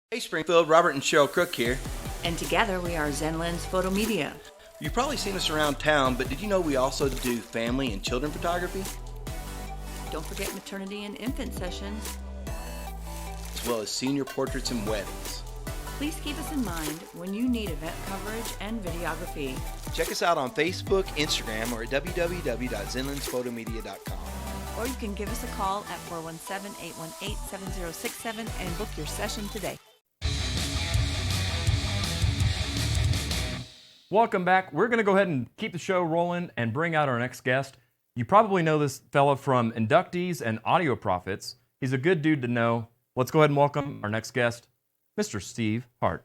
Hey Springfield, Robert and Cheryl Crook here. And together we are Zenlens Photo Media. You've probably seen us around town, but did you know we also do family and children photography? Don't forget maternity and infant sessions. As well as senior portraits and weddings. Please keep us in mind when you need event coverage and videography. Check us out on Facebook, Instagram, or at www.zenlensphotomedia.com. Or you can give us a call at 417-818-7067 and book your session today. Welcome back. We're going to go ahead and keep the show rolling and bring out our next guest. You probably know this fella from Inductees and Audio Profits. He's a good dude to know. Let's go ahead and welcome our next guest, Mr. Steve Hart.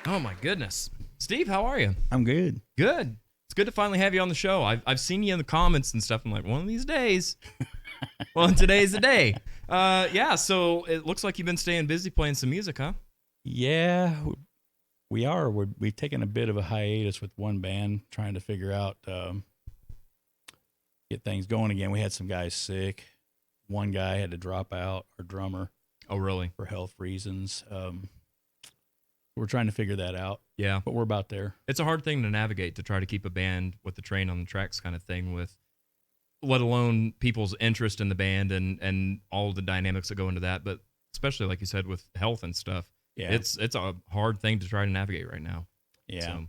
Oh my goodness. Steve, how are you? I'm good. Good. It's good to finally have you on the show. I've seen you in the comments and stuff. I'm like, one of these days. Well, today's the day. So it looks like you've been staying busy playing some music, huh? Yeah, we are. We've taken a bit of a hiatus with one band, trying to figure out, get things going again. We had some guys sick. One guy had to drop out, our drummer. Oh, really? For health reasons. We're trying to figure that out. Yeah. But we're about there. It's a hard thing to navigate, to try to keep a band with the train on the tracks kind of thing, with let alone people's interest in the band and all the dynamics that go into that. But especially, like you said, with health and stuff, yeah, it's a hard thing to try to navigate right now. Yeah.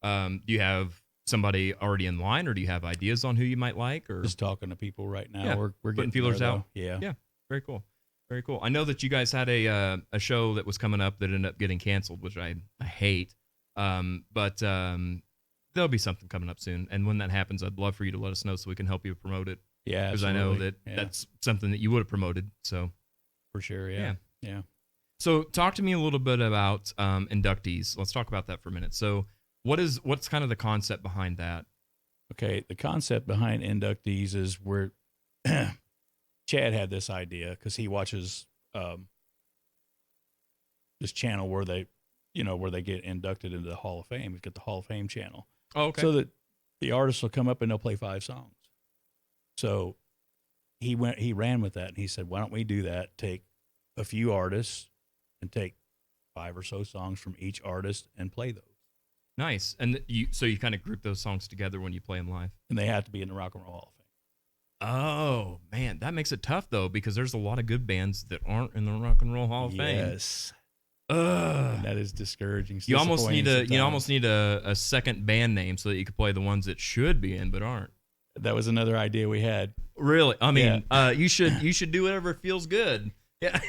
So, do you have somebody already in line, or do you have ideas on who you might like? Or just talking to people right now. Yeah. We're putting getting feelers there, out. though. Yeah. Yeah. Very cool. Very cool. I know that you guys had a show that was coming up that ended up getting canceled, which I hate. But there'll be something coming up soon. And when that happens, I'd love for you to let us know so we can help you promote it. Yeah, because I know that absolutely. Yeah. that's something that you would have promoted. So For sure, yeah. Yeah. So talk to me a little bit about inductees. Let's talk about that for a minute. So what's kind of the concept behind that? Okay, the concept behind inductees is where Chad had this idea because he watches this channel where they get inducted into the Hall of Fame. We've got the Hall of Fame channel. Oh, okay. So that the artists will come up and they'll play 5 songs. So he ran with that and he said, why don't we do that? Take a few artists and take 5 or so songs from each artist and play those. Nice. And you kind of group those songs together when you play them live. And they have to be in the Rock and Roll Hall of Fame. Oh, man, that makes it tough though because there's a lot of good bands that aren't in the Rock and Roll Hall of Fame. Yes. That is discouraging. It's You almost need disappointing a second band name so that you can play the ones that should be in but aren't. That was another idea we had. Really? I mean, you should do whatever feels good. Yeah.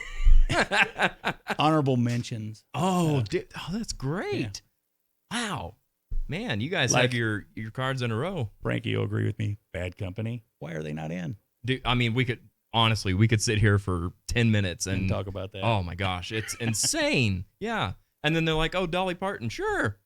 Honorable mentions. Oh, that's great. Wow. Man, you guys have your cards in a row. Frankie will agree with me. Bad Company. Why are they not in? Dude, I mean, we could sit here for 10 minutes and talk about that. Oh my gosh, it's insane. Yeah. And then they're like, "Oh, Dolly Parton, sure."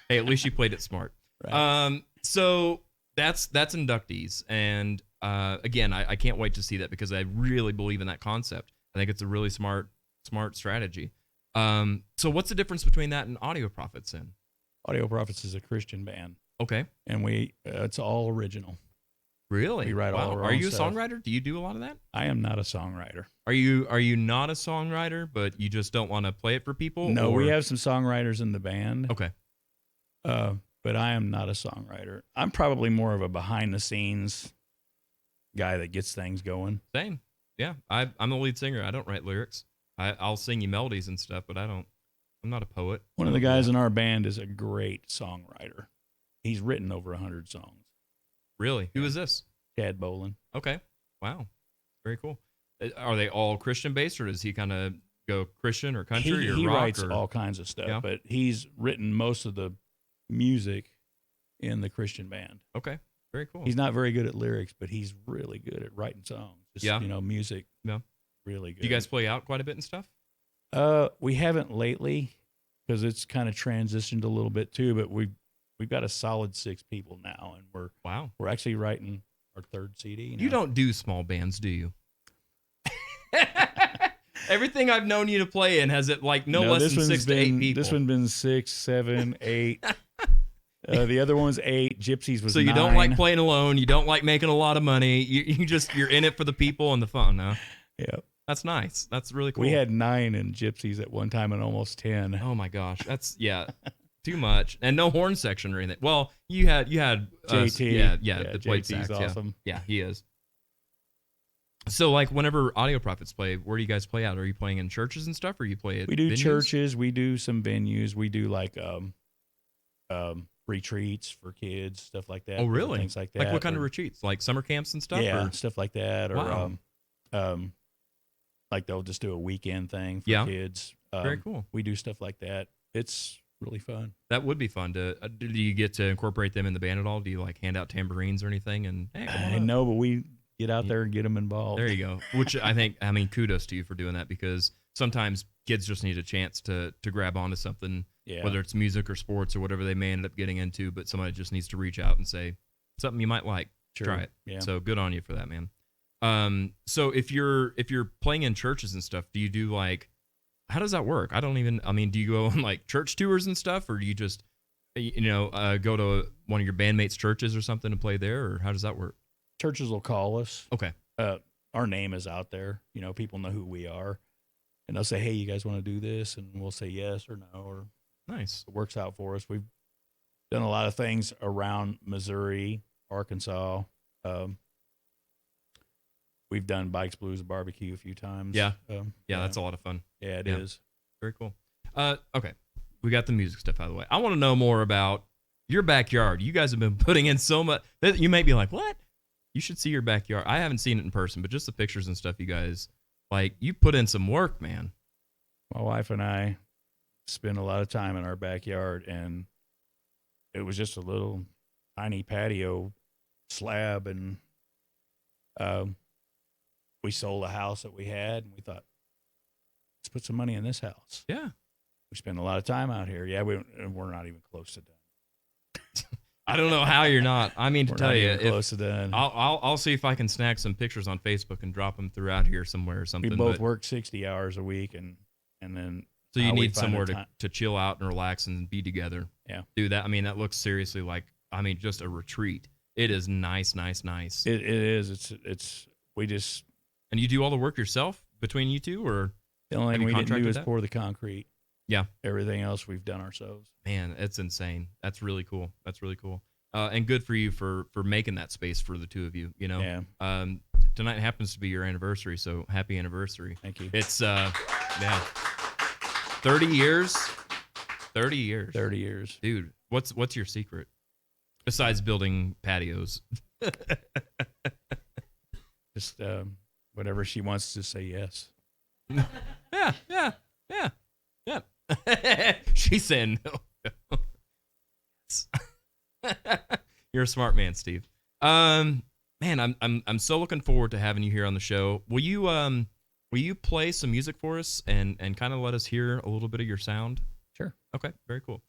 Hey, at least you played it smart. Right. So that's inductees, and again, I can't wait to see that because I really believe in that concept. I think it's a really smart strategy. So what's the difference between that and Audio Prophets then? Audio Prophets is a Christian band. Okay. And it's all original. Really? We write all our Are own you a stuff. songwriter? Do you do a lot of that? I am not a songwriter. Are you not a songwriter, but you just don't want to play it for people? No, or? we have some songwriters in the band. Okay. But I am not a songwriter. I'm probably more of a behind the scenes guy that gets things going. Same. Yeah. I'm the lead singer. I don't write lyrics. I'll sing you melodies and stuff, but I'm not a poet. One of the guys in our band is a great songwriter. He's written over 100 songs. Really? Who is this? Chad Bolin. Okay. Wow. Very cool. Are they all Christian based, or does he kind of go Christian or country or He rock? writes all kinds of stuff, but he's written most of the music in the Christian band. Okay. Very cool. He's not very good at lyrics, but he's really good at writing songs. Just, music. Yeah. Really good. Do you guys play out quite a bit and stuff? We haven't lately because it's kind of transitioned a little bit too, but we've got a solid 6 people now, and we're actually writing our 3rd CD now. You don't do small bands, do you? Everything I've known you to play in has it like no less than 6 to 8 people. This one's been 6, 7, 8. The other one's 8. Gypsies was 9. So you don't like playing alone. You don't like making a lot of money. You're in it for the people and the fun, huh? Yeah. That's nice. That's really cool. We had 9 in Gypsies at one time and almost 10. Oh my gosh. That's too much. And no horn section or anything. Well, you had JT. The played JT's sax. awesome. Yeah, he is. So like whenever Audio Prophets play, where do you guys play out? Are you playing in churches and stuff, or you play at We do venues? churches, we do some venues, we do like retreats for kids, stuff like that. Oh, really? Things like that. Like what kind of retreats? Like summer camps and stuff? Yeah, or? stuff like that. Wow. Or like they'll just do a weekend thing for kids. Very cool. We do stuff like that. It's really fun. That would be fun to. Do you get to incorporate them in the band at all? Do you like hand out tambourines or anything? And hey, come on up. No, but we get out there and get them involved. There you go. Which I mean, kudos to you for doing that because sometimes kids just need a chance to grab onto something, whether it's music or sports or whatever they may end up getting into. But somebody just needs to reach out and say something you might like. Sure. Try it. Yeah. So good on you for that, man. So if you're playing in churches and stuff, do you do like, how does that work? Do you go on like church tours and stuff, or do you just, go to one of your bandmates' churches or something to play there, or how does that work? Churches will call us. Okay. Our name is out there. People know who we are, and they'll say, "Hey, you guys want to do this?" And we'll say yes or no, or nice. It works out for us. We've done a lot of things around Missouri, Arkansas. We've done Bikes, Blues, Barbecue a few times. Yeah. That's a lot of fun. Yeah, it is. Very cool. Okay. We got the music stuff out of the way. I want to know more about your backyard. You guys have been putting in so much. You may be like, what? You should see your backyard. I haven't seen it in person, but just the pictures and stuff you guys, like, you put in some work, man. My wife and I spend a lot of time in our backyard, and it was just a little tiny patio slab, and we sold a house that we had, and we thought, let's put some money in this house. Yeah. We spend a lot of time out here. Yeah, we're not even close to done. I don't know how you're not. I mean, to We're tell not you, even close to done. I'll see if I can snag some pictures on Facebook and drop them throughout here somewhere or something. We both but- work 60 hours a week, and then So you how we need find somewhere the to, time- to chill out and relax and be together. Yeah. Do that. I mean, that looks seriously like, just a retreat. It is nice. It is. It's we just. And you do all the work yourself between you two, or The only have thing you we didn't do contracted is that? pour the concrete. Yeah. Everything else we've done ourselves. Man, it's insane. That's really cool. And good for you for making that space for the two of you, you know? Yeah. Tonight happens to be your anniversary, so happy anniversary. Thank you. It's, 30 years. 30 years. 30 years. Dude, what's your secret? Besides building patios. Just whatever she wants to say yes. Yeah. She's saying no. You're a smart man, Steve. Man, I'm so looking forward to having you here on the show. Will you play some music for us and kind of let us hear a little bit of your sound? Sure. Okay, very cool.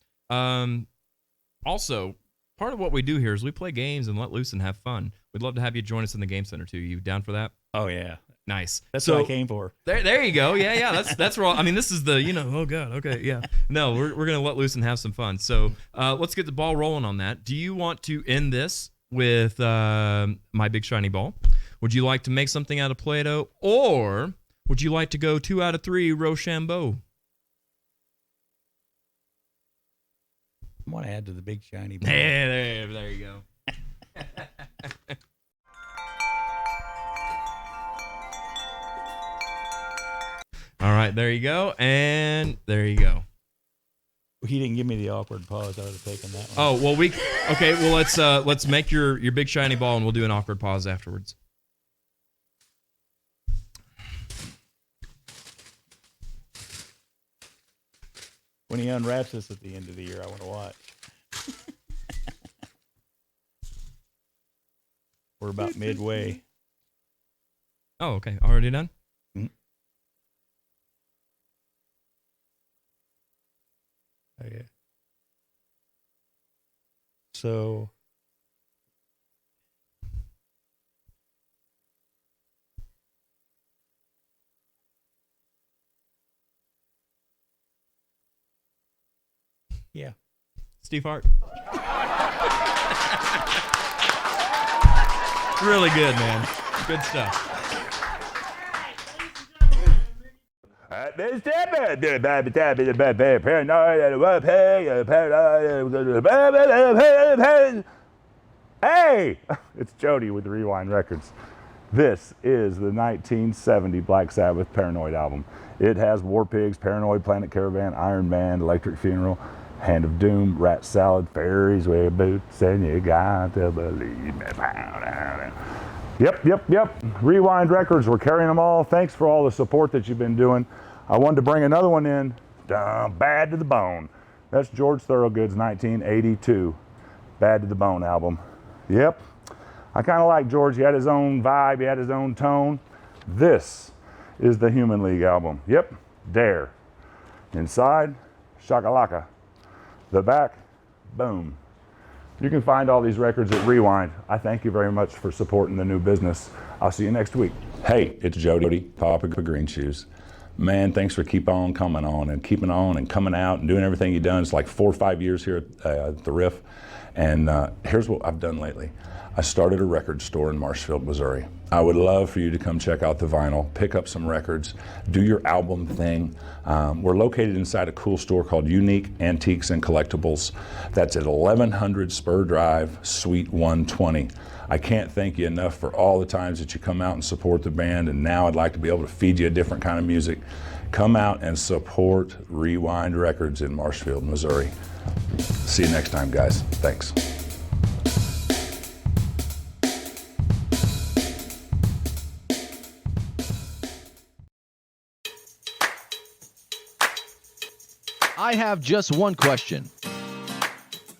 Also, part of what we do here is we play games and let loose and have fun. We'd love to have you join us in the game center too. You down for that? Oh yeah. Nice. That's So- what I came for. There you go. Yeah. That's where this is the, oh God. Okay. Yeah. No, we're going to let loose and have some fun. So, let's get the ball rolling on that. Do you want to end this with, my big shiny ball? Would you like to make something out of Play-Doh, or would you like to go 2 out of 3 Rochambeau? I want to add to the big shiny ball. There you go. All right, there you go, and there you go. He didn't give me the awkward pause. I would have taken that one. Oh well, okay. Well, let's make your big shiny ball, and we'll do an awkward pause afterwards. When he unwraps this at the end of the year, I want to watch. We're about midway. Oh, okay. Already done? Mhm. Oh, yeah. So, yeah. Steve Hart. Really good, man. Good stuff. Hey, it's Jody with Rewind Records. This is the 1970 Black Sabbath Paranoid album. It has War Pigs, Paranoid, Planet Caravan, Iron Man, Electric Funeral, Hand of Doom, Rat Salad, Fairies Wear Boots, and you got to believe me. Yep. Rewind Records, we're carrying them all. Thanks for all the support that you've been doing. I wanted to bring another one in, Bad to the Bone. That's George Thorogood's 1982 Bad to the Bone album. Yep, I kind of like George. He had his own vibe, he had his own tone. This is the Human League album. Yep, Dare. Inside, shakalaka. The back, boom. You can find all these records at Rewind. I thank you very much for supporting the new business. I'll see you next week. Hey, it's Jody, Papa Green Shoes. Man, thanks for keeping on coming on and keeping on and coming out and doing everything you've done. It's like 4 or 5 years here at the Riff. And here's what I've done lately. I started a record store in Marshfield, Missouri. I would love for you to come check out the vinyl, pick up some records, do your album thing. We're located inside a cool store called Unique Antiques and Collectibles. That's at 1100 Spur Drive, Suite 120. I can't thank you enough for all the times that you come out and support the band, and now I'd like to be able to feed you a different kind of music. Come out and support Rewind Records in Marshfield, Missouri. See you next time, guys. Thanks. I have just one question.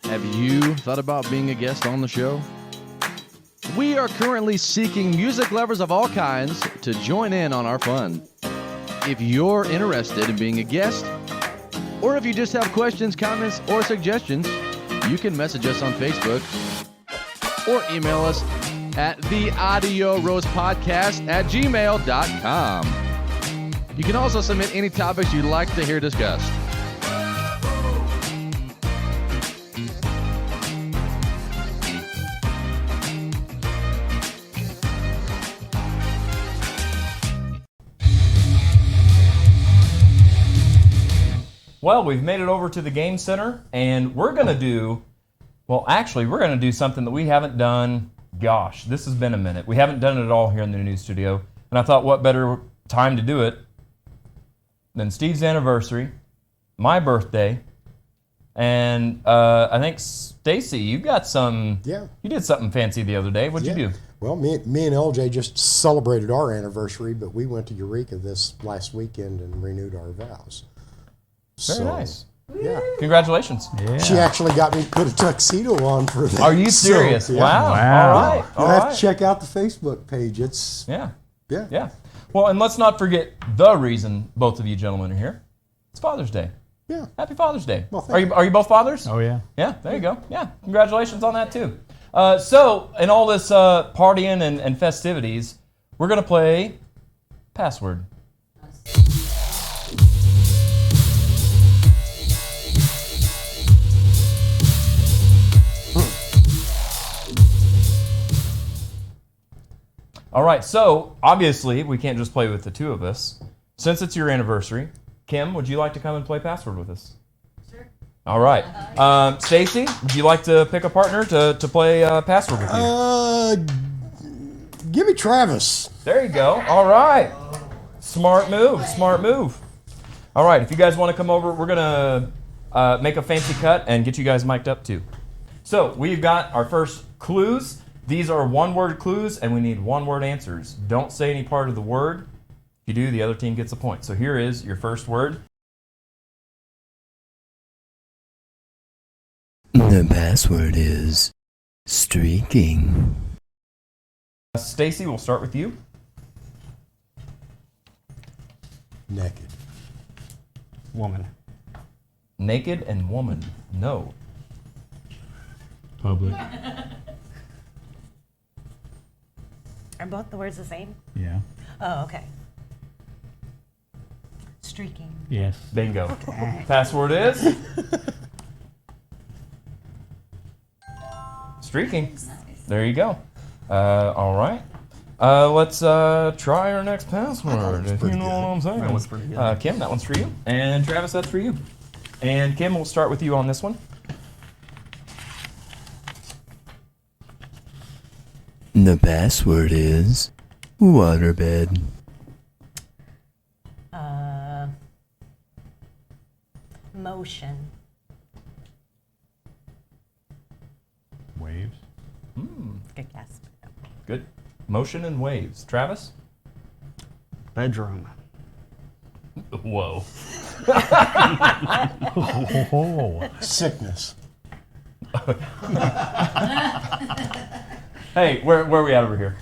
Have you thought about being a guest on the show? We are currently seeking music lovers of all kinds to join in on our fun. If you're interested in being a guest, or if you just have questions, comments, or suggestions, you can message us on Facebook or email us at theaudioroastpodcast@gmail.com. You can also submit any topics you'd like to hear discussed. Well, we've made it over to the game center, and we're going to do, something that we haven't done. Gosh, this has been a minute. We haven't done it at all here in the new studio, and I thought what better time to do it than Steve's anniversary, my birthday, and I think, Stacy, you got some, you did something fancy the other day. What'd you do? Well, me and LJ just celebrated our anniversary, but we went to Eureka this last weekend and renewed our vows. Very nice. Yeah. Congratulations. Yeah. She actually got me to put a tuxedo on for that. Are you serious? So, yeah. Wow. All right. You'll have to check out the Facebook page. It's Yeah. Yeah. Well, and let's not forget the reason both of you gentlemen are here. It's Father's Day. Yeah. Happy Father's Day. Well, are you both fathers? Oh, yeah. Yeah, there you go. Yeah, congratulations on that, too. So, in all this partying and festivities, we're going to play Password. All right, so obviously we can't just play with the two of us. Since it's your anniversary, Kim, would you like to come and play Password with us? Sure. All right. Stacy, would you like to pick a partner to play Password with you? Give me Travis. There you go. All right. Smart move. All right, if you guys want to come over, we're going to make a fancy cut and get you guys mic'd up too. So we've got our first clues. These are one-word clues, and we need one-word answers. Don't say any part of the word. If you do, the other team gets a point. So here is your first word. The password is streaking. Stacy, we'll start with you. Naked. Woman. Naked and woman. No. Public. Are both the words the same? Yeah. Oh, okay. Streaking. Yes. Bingo. Okay. Password is? Streaking. There you go. All right. Let's try our next password, if you know what I'm saying. That one's pretty good. Kim, that one's for you. And Travis, that's for you. And Kim, we'll start with you on this one. The password is waterbed. Motion. Waves. Good guess. Good. Motion and waves. Travis? Bedroom. Whoa. Sickness. Hey, where are we at over here?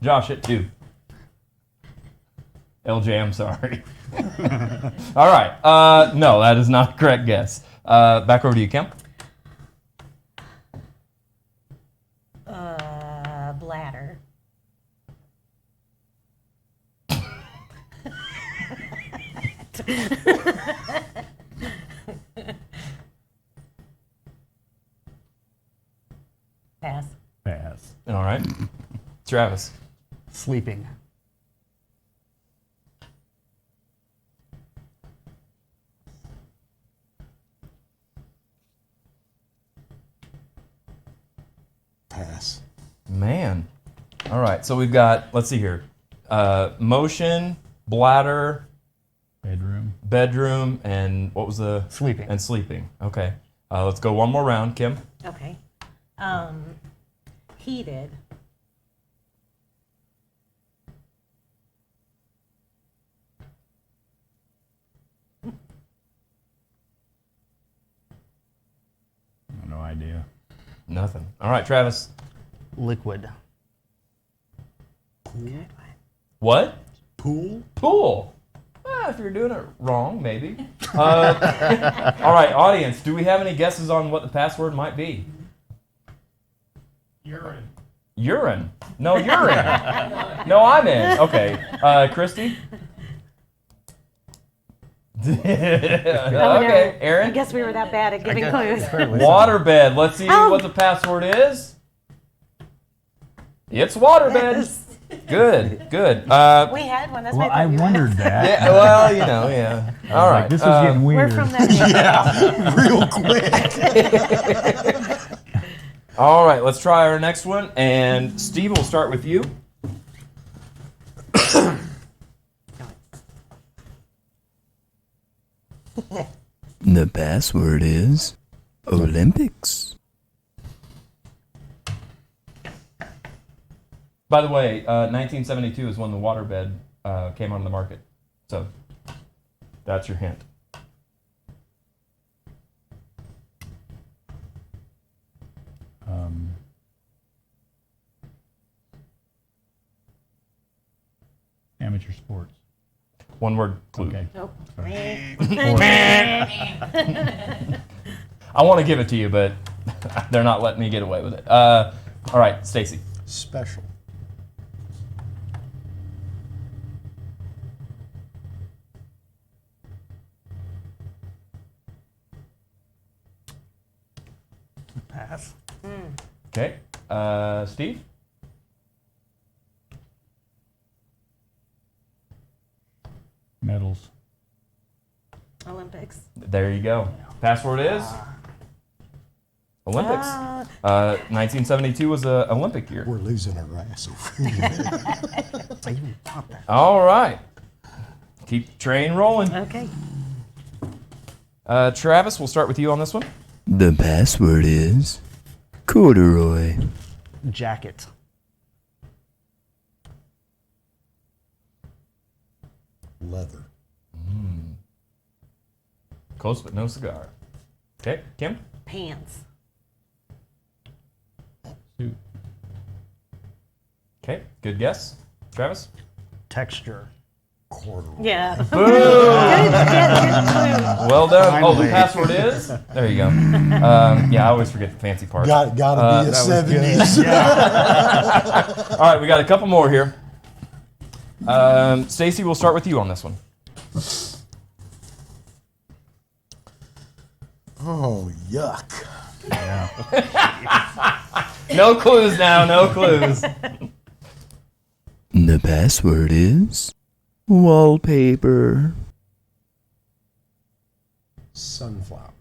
Josh, hit 2. LJ, I'm sorry. All right. No, that is not a correct guess. Back over to you, Kim. Bladder. Pass. Pass. All right. Travis. Sleeping. Pass. Man. All right. So we've got, let's see here. Motion, bladder, bedroom, and what was the? Sleeping. And sleeping. Okay. Let's go one more round, Kim. Okay. Heated. no idea. Nothing. All right, Travis. Liquid. What? Pool? Pool. If you're doing it wrong, maybe. All right, audience, do we have any guesses on what the password might be? Urine. Urine? No, you're in. No, I'm in. Okay. Christy? Okay, Aaron? I guess we were that bad at giving clues. Waterbed. Let's see what the password is. It's waterbed. Good. We had one. That's Well, why I wondered that. Yeah, well, yeah. All right. This is getting weird. We're from that. Real quick. All right, let's try our next one. And Steve, we'll start with you. The password is Olympics. By the way, 1972 is when the waterbed came on the market. So that's your hint. Amateur sports. One word clue. Okay. Nope. I want to give it to you, but they're not letting me get away with it. All right, Stacy. Special. Pass. Okay. Steve? Medals. Olympics. There you go. Password is Olympics. 1972 was an Olympic year. We're losing our ass over here. All right. Keep the train rolling. Okay. Travis, we'll start with you on this one. The password is corduroy. Jacket. Leather. Close, but no cigar. Okay, Kim? Pants. Suit. Okay, good guess. Travis? Texture. Corduroy. Yeah. Boom! Well done. Oh, the password is? There you go. Yeah, I always forget the fancy part. Gotta be a that was good. 70s. Yeah. All right, we got a couple more here. Stacy, we'll start with you on this one. Oh, yuck. No clues now, no clues. The password is wallpaper. Sunflowers.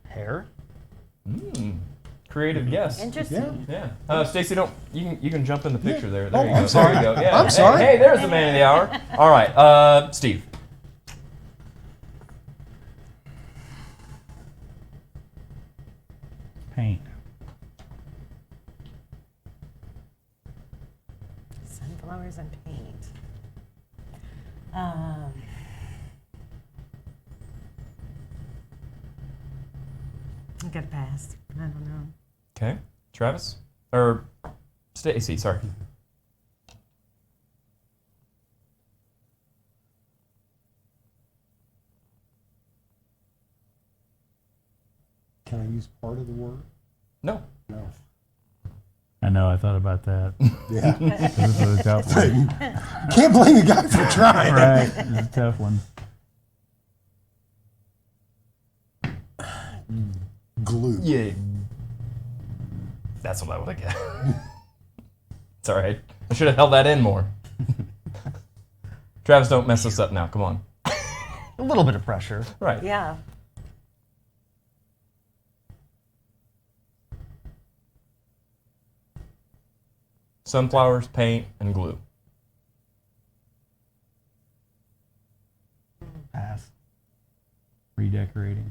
Hair. Creative guess. Interesting. Yeah. Stacy, you can jump in the picture there. There you go. I'm sorry. There you go. Yeah. I'm sorry. Hey, there's the man of the hour. All right, Steve. Paint. Sunflowers and paint. I'm gonna pass. I don't know. Okay. Travis? Or Stacy, sorry. Can I use part of the word? No. No. I know, I thought about that. Yeah. This was a tough one. Can't blame the guy for trying. Right, it's a tough one. Glue. Yeah. That's what I would have guessed. It's all right. I should have held that in more. Travis, don't mess us up now. Come on. A little bit of pressure. Right. Yeah. Sunflowers, paint, and glue. Pass. Redecorating.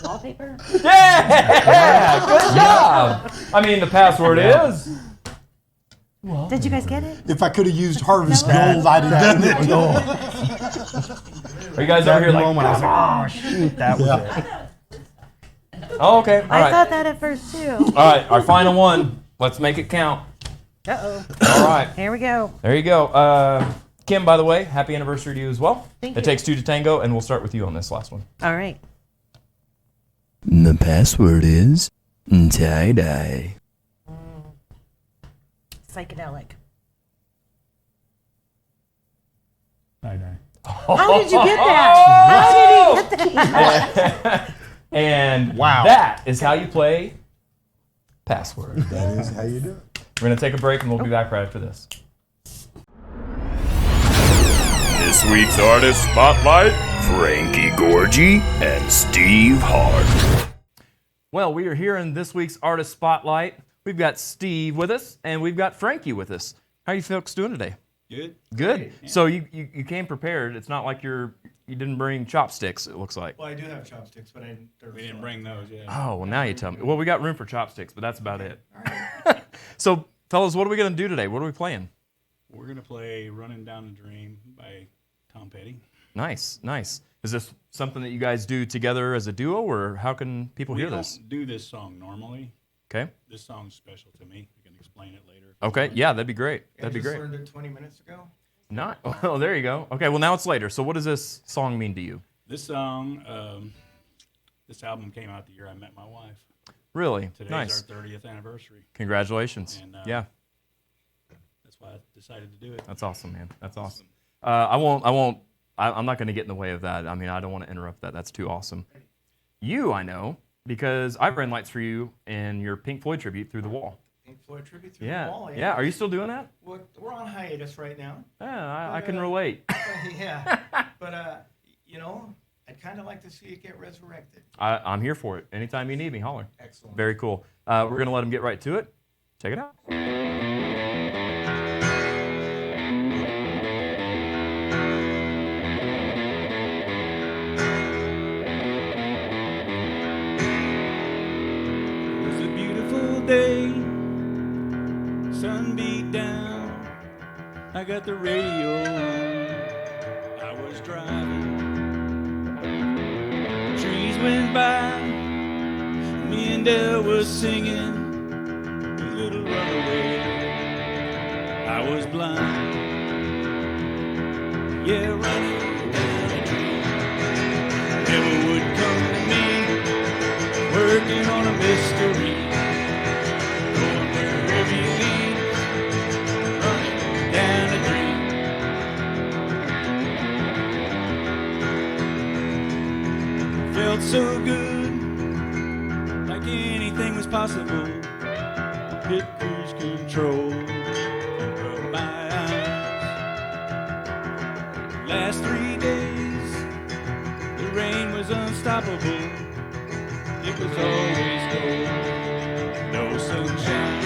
Wallpaper? Yeah! Good job! I mean, the password is... Did you guys get it? If I could have used Harvest Gold, I'd have done it. Are you guys over here like... moment, I was like, oh, shoot, that was it. Oh, okay. All I right. thought that at first too. All right, our final one. Let's make it count. Uh-oh. All right. Here we go. There you go. Kim, by the way, happy anniversary to you as well. Thank It you. takes two to tango, and we'll start with you on this last one. All right. The password is tie-dye. Psychedelic. Tie-dye. How did you get that? How did he get that? And Wow. that is how you play password. That is how you do it. We're going to take a break, and we'll be back right after this. This week's artist spotlight: Frankie Gorgie and Steve Hart. Well, we are here in this week's artist spotlight. We've got Steve with us, and we've got Frankie with us. How are you folks doing today? Good. Good. So you came prepared. It's not like you didn't bring chopsticks, it looks like. Well, I do have chopsticks, but we didn't bring those yet. Oh, well, now you tell me. Well, we got room for chopsticks, but that's about it. So, fellas, what are we going to do today? What are we playing? We're going to play Running Down a Dream by Tom Petty. Nice, nice. Is this something that you guys do together as a duo, or how can people hear this? We don't do this song normally. Okay. This song's special to me. We can explain it later. Okay, yeah, that'd be great. That'd be I just great. learned it 20 minutes ago. Not. Oh, there you go. Okay, well, now it's later. So what does this song mean to you? This song, this album came out the year I met my wife. Really? Today's Nice. our 30th anniversary. Congratulations. And, yeah. That's why I decided to do it. That's awesome, man. That's awesome. I'm not going to get in the way of that. I mean, I don't want to interrupt that. That's too awesome. You, I know, because I ran lights for you in your Pink Floyd tribute Through the Wall. Pink Floyd tribute through Yeah. the wall. Yeah. Are you still doing that? We're on hiatus right now. Yeah, I can relate. Yeah, but I'd kind of like to see it get resurrected. I'm here for it. Anytime you need me, holler. Excellent. Very cool. We're going to let them get right to it. Check it out. It was a beautiful day, sun beat down, I got the radio on, I was driving, trees went by, me and Dale was singing a little runaway, I was blind, yeah, running down a dream, never would come to me, working on a mystery, going wherever you lead, running down a dream. Felt so good, like anything was possible. Hit cruise control, and rub my eyes. Last 3 days, the rain was unstoppable. It was always cold, no sunshine.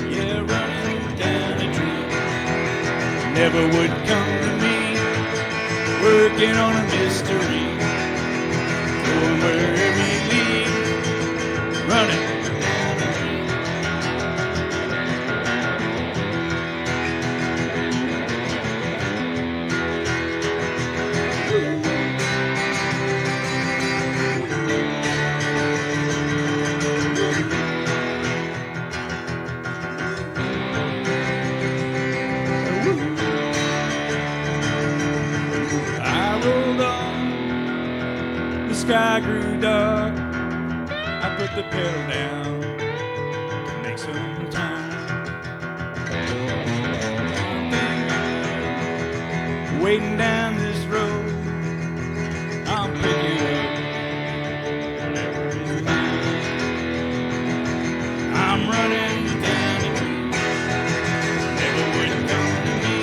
Yeah, running down a dream. Never would come to me, working on a mystery. Going wherever you lead, running down a dream. I rolled on, the sky grew dark. I put the pedal down to make some time. Waiting down this road, I'm picking up whatever is mine. I'm running down a dream, never would come to me,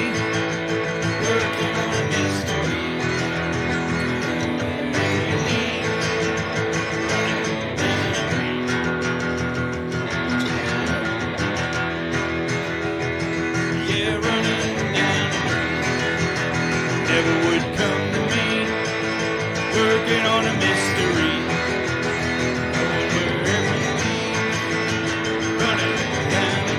working on a mystery. Yeah, running down a dream, never would come to me, working on a mystery. Going wherever you lead, running down the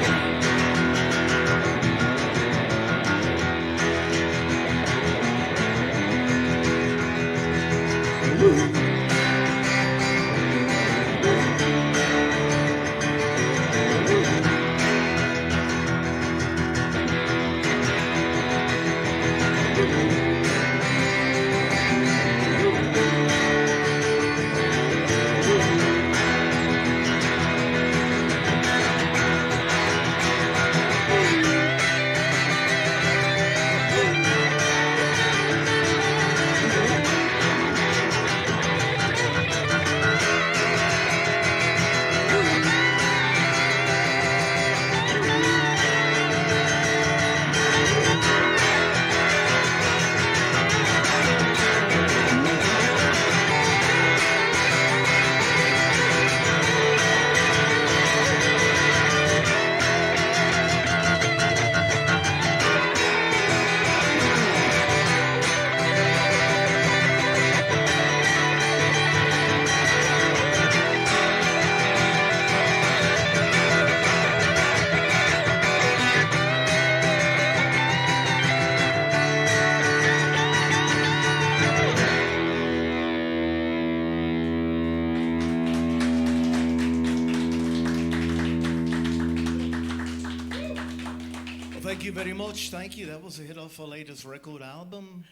Thank you very much. Thank you. That was a hit off our latest record album.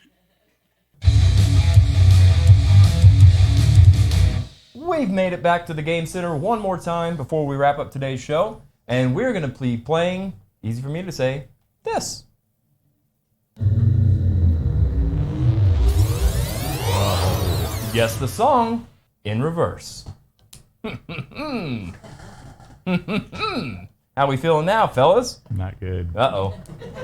We've made it back to the Game Center one more time before we wrap up today's show, and we're going to be playing, easy for me to say, this. Guess the song in reverse. How we feeling now, fellas? Not good. Uh-oh.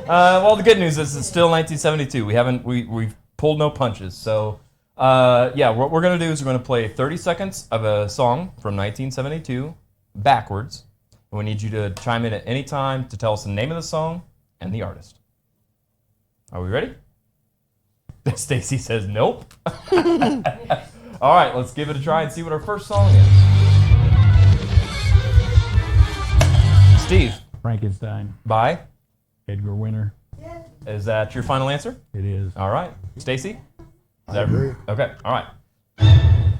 Well, the good news is it's still 1972. We've pulled no punches. So, yeah, what we're going to do is we're going to play 30 seconds of a song from 1972 backwards. And we need you to chime in at any time to tell us the name of the song and the artist. Are we ready? Stacy says nope. All right, let's give it a try and see what our first song is. Steve. Frankenstein. By? Edgar Winter. Is that your final answer? It is. All right. Stacy? I agree. Okay, all right.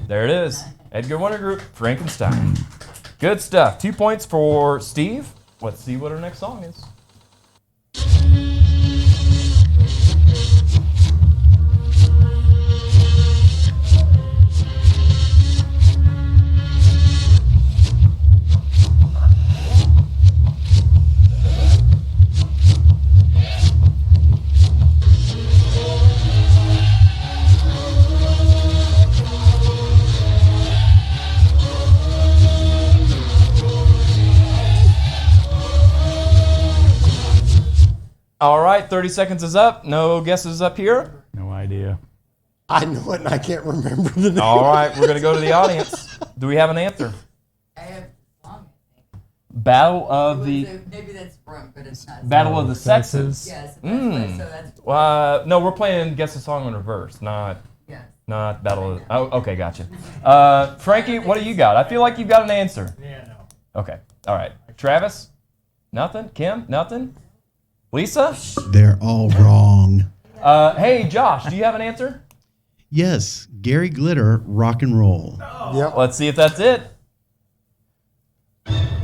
There it is. Edgar Winter Group, Frankenstein. Good stuff. 2 points for Steve. Let's see what our next song is. All right, 30 seconds is up. No guesses up here. No idea. I know it and I can't remember the name. All right, we're going to go to the audience. Do we have an answer? I have a song, I think. Battle of the... Maybe that's wrong, but it's not. Battle of the Sexes. Yes, so that's... No, we're playing Guess the Song in reverse, not Battle of... Oh, okay, gotcha. Frankie, what do you got? I feel like you've got an answer. Yeah, no. Okay, all right. Travis? Nothing? Kim? Nothing? Lisa? They're all wrong. Hey, Josh, do you have an answer? Yes, Gary Glitter, Rock and Roll. Yep. Let's see if that's it.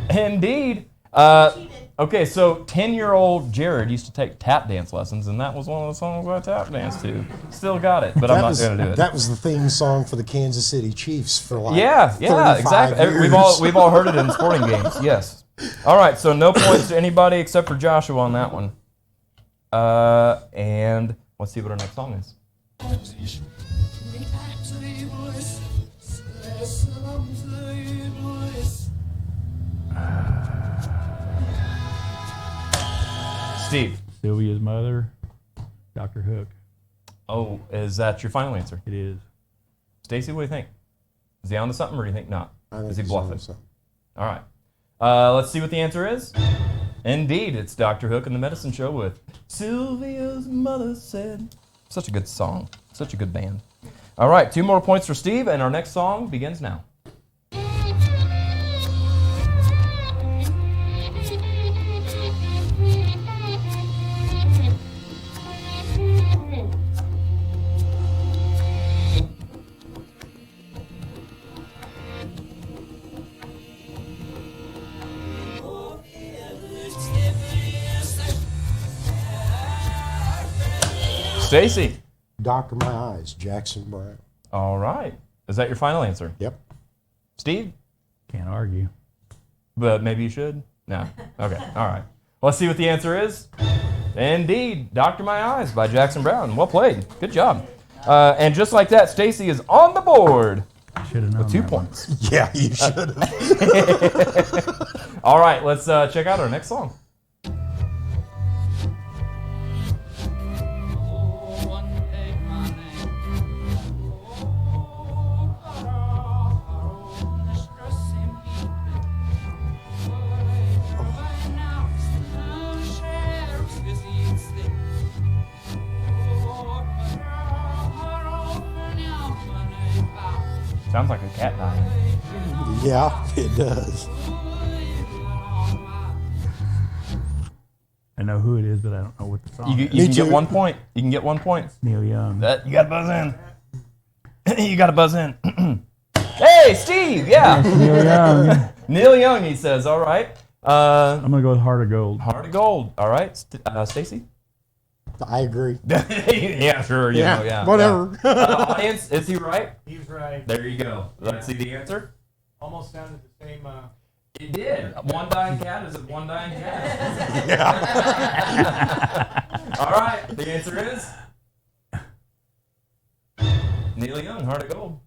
Indeed. Okay, so 10-year-old Jared used to take tap dance lessons, and that was one of the songs I tap danced to. Still got it, but I'm not going to do it. That was the theme song for the Kansas City Chiefs for like Yeah, 35 exactly. years. We've all heard it in sporting games. Yes. All right, so no points to anybody except for Joshua on that one. And let's see what our next song is. Steve. Sylvia's mother, Dr. Hook. Oh, is that your final answer? It is. Stacy, what do you think? Is he onto something or do you think not? I think Is he he's bluffing? onto something. All right. Let's see what the answer is. Indeed, it's Dr. Hook and the Medicine Show with Sylvia's Mother Said. Such a good song. Such a good band. All right, 2 more points for Steve, and our next song begins now. Stacy. Doctor My Eyes, Jackson Brown. All right. Is that your final answer? Yep. Steve? Can't argue. But maybe you should? No. Okay. All right. Let's see what the answer is. Indeed, Doctor My Eyes by Jackson Brown. Well played. Good job. And just like that, Stacy is on the board with 2 points. Yeah, you should have. All right. Let's check out our next song. Sounds like a cat dying. Yeah, it does. I know who it is, but I don't know what the song You is. can get 1 point. You can get 1 point. Neil Young. You got to buzz in. You got to buzz in. Hey, Steve. Yeah. Neil Young. Neil Young, he says. All right. I'm going to go with Heart of Gold. Heart of Gold. All right. Stacy? I agree. Yeah, sure. Yeah. Whatever. Audience, is he right? He's right. There you go. Let's see the answer. Almost sounded the same. It did. One dying cat is a one dying cat. Yeah. All right. The answer is Neil Young, Heart of Gold.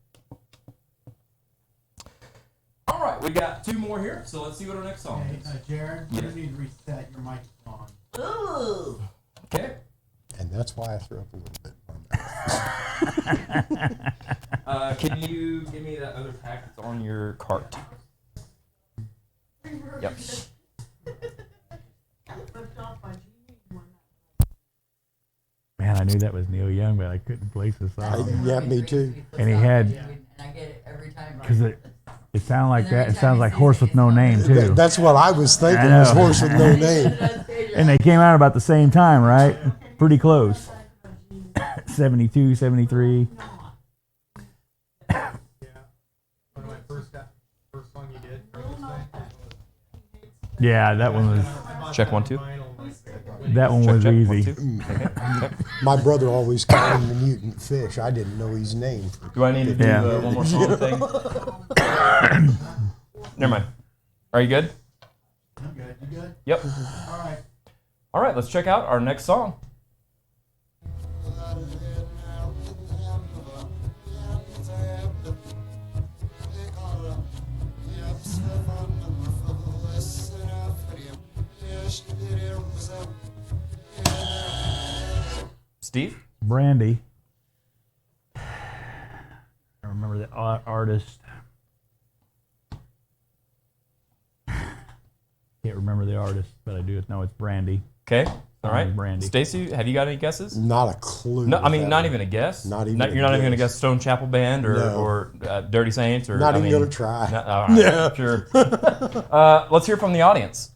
All right. We got 2 more here, so let's see what our next song is. Jared, Yeah. you need to reset your microphone. Ooh. Okay. And that's why I threw up a little bit. Can you give me that other pack that's on your cart? Yep. Man, I knew that was Neil Young, but I couldn't place the song. Yeah, me too. And he had, And I get it every time. because it sounded like that. It sounds like Horse with No Name, too. That's what I was thinking, I was know. Horse with No Name. And they came out about the same time, right? Pretty close. 72, 73. One of my first song you did. Yeah, that one was. Check 1, 2. That one was check, easy. 1, 2. My brother always called him the mutant fish. I didn't know his name. Do I need to do Yeah. the one more song thing? Never mind. Are you good? I'm good. You good? Yep. All right. All right, let's check out our next song. Steve? Brandy. I remember the artist. Can't remember the artist, but I do know it's Brandy. Okay. All right. Brandy. Stacy, have you got any guesses? Not a clue. No, I mean, what not that even a guess. Not even. You're not even going to guess Stone Chapel Band or, No. Dirty Saints or. Not I even mean, gonna try. No, all right, Yeah. Sure. Let's hear from the audience.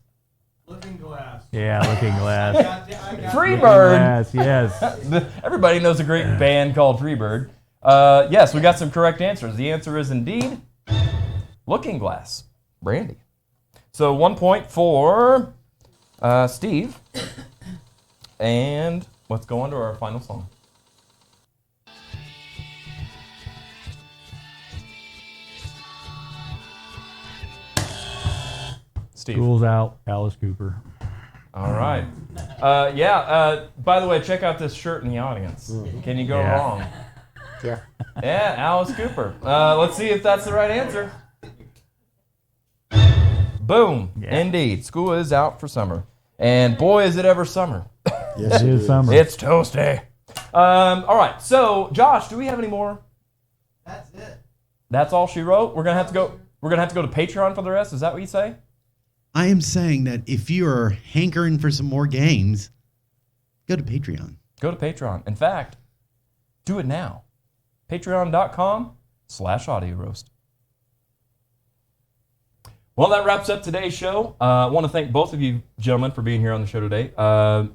Looking Glass. Yeah, Looking Glass. Freebird. Yes. Everybody knows a great band called Freebird. Yes, we got some correct answers. The answer is indeed Looking Glass, Brandy. So 1 point for Steve. And let's go on to our final song. Steve. School's Out, Alice Cooper. All right. By the way, check out this shirt in the audience. Can you go Yeah. wrong? Yeah. Yeah, Alice Cooper. Let's see if that's the right answer. Boom. Yeah. Indeed. School is out for summer. And boy, is it ever summer. Yes, It is summer. It's toasty. All right. So, Josh, do we have any more? That's it. That's all she wrote? We're going to have to go. We're going to have to go to Patreon for the rest. Is that what you say? I am saying that if you are hankering for some more games, go to Patreon. Go to Patreon. In fact, do it now. Patreon.com/audio roast. Well, that wraps up today's show. I want to thank both of you gentlemen for being here on the show today.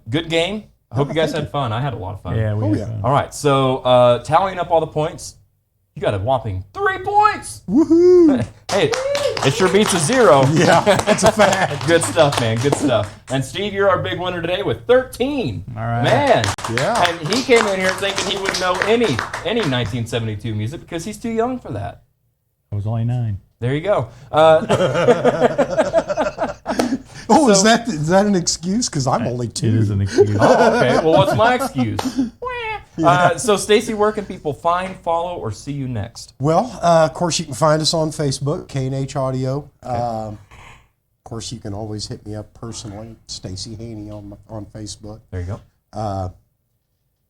Good game. I hope you guys had fun. I had a lot of fun. Yeah, we had fun. All right, so tallying up all the points, you got a whopping 3 points. Woohoo! Hey, it sure beats a 0. Yeah, that's a fact. Good stuff, man. Good stuff. And Steve, you're our big winner today with 13. All right. Man. Yeah. And he came in here thinking he wouldn't know any 1972 music because he's too young for that. I was only 9. There you go. Is that an excuse? Because I'm only 2. It is an excuse. Oh, okay. Well, what's my excuse? So, Stacy, where can people find, follow, or see you next? Well, of course, you can find us on Facebook, K&H Audio. Okay. Of course, you can always hit me up personally, Stacy Haney on Facebook. There you go.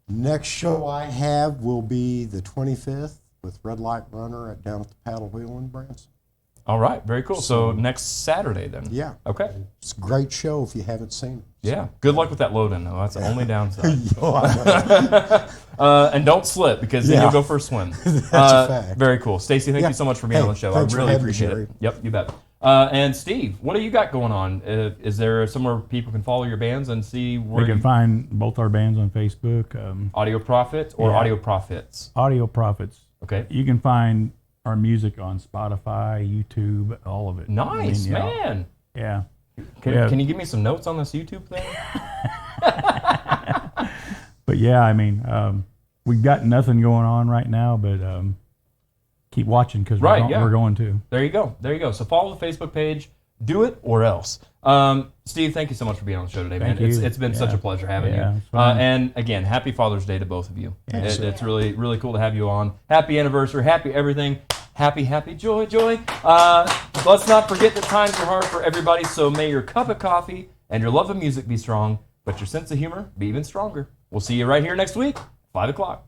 Next show I have will be the 25th with Red Light Runner down at the Paddle Wheel in Branson. All right. Very cool. So next Saturday then. Yeah. Okay. It's a great show if you haven't seen it. Yeah. Good luck with that load-in, though. That's the only downside. I And don't slip, because then you'll go for a swim. That's a fact. Very cool. Stacy, thank you so much for being on the show. I really appreciate it. Yep, you bet. And Steve, what do you got going on? Is there somewhere people can follow your bands and see where You can find both our bands on Facebook. Audio Profit or Audio Profits? Audio Profits. Okay. You can find our music on Spotify, YouTube, all of it. Nice, man. Yeah. Can you give me some notes on this YouTube thing? But yeah, I mean, we've got nothing going on right now, but keep watching because we're going to. There you go. There you go. So follow the Facebook page. Do it or else. Steve, thank you so much for being on the show today, man. It's been such a pleasure having you. And again, happy Father's Day to both of you. It's really, really cool to have you on. Happy anniversary. Happy everything. Happy, joy. Let's not forget that times are hard for everybody, so may your cup of coffee and your love of music be strong, but your sense of humor be even stronger. We'll see you right here next week, 5 o'clock.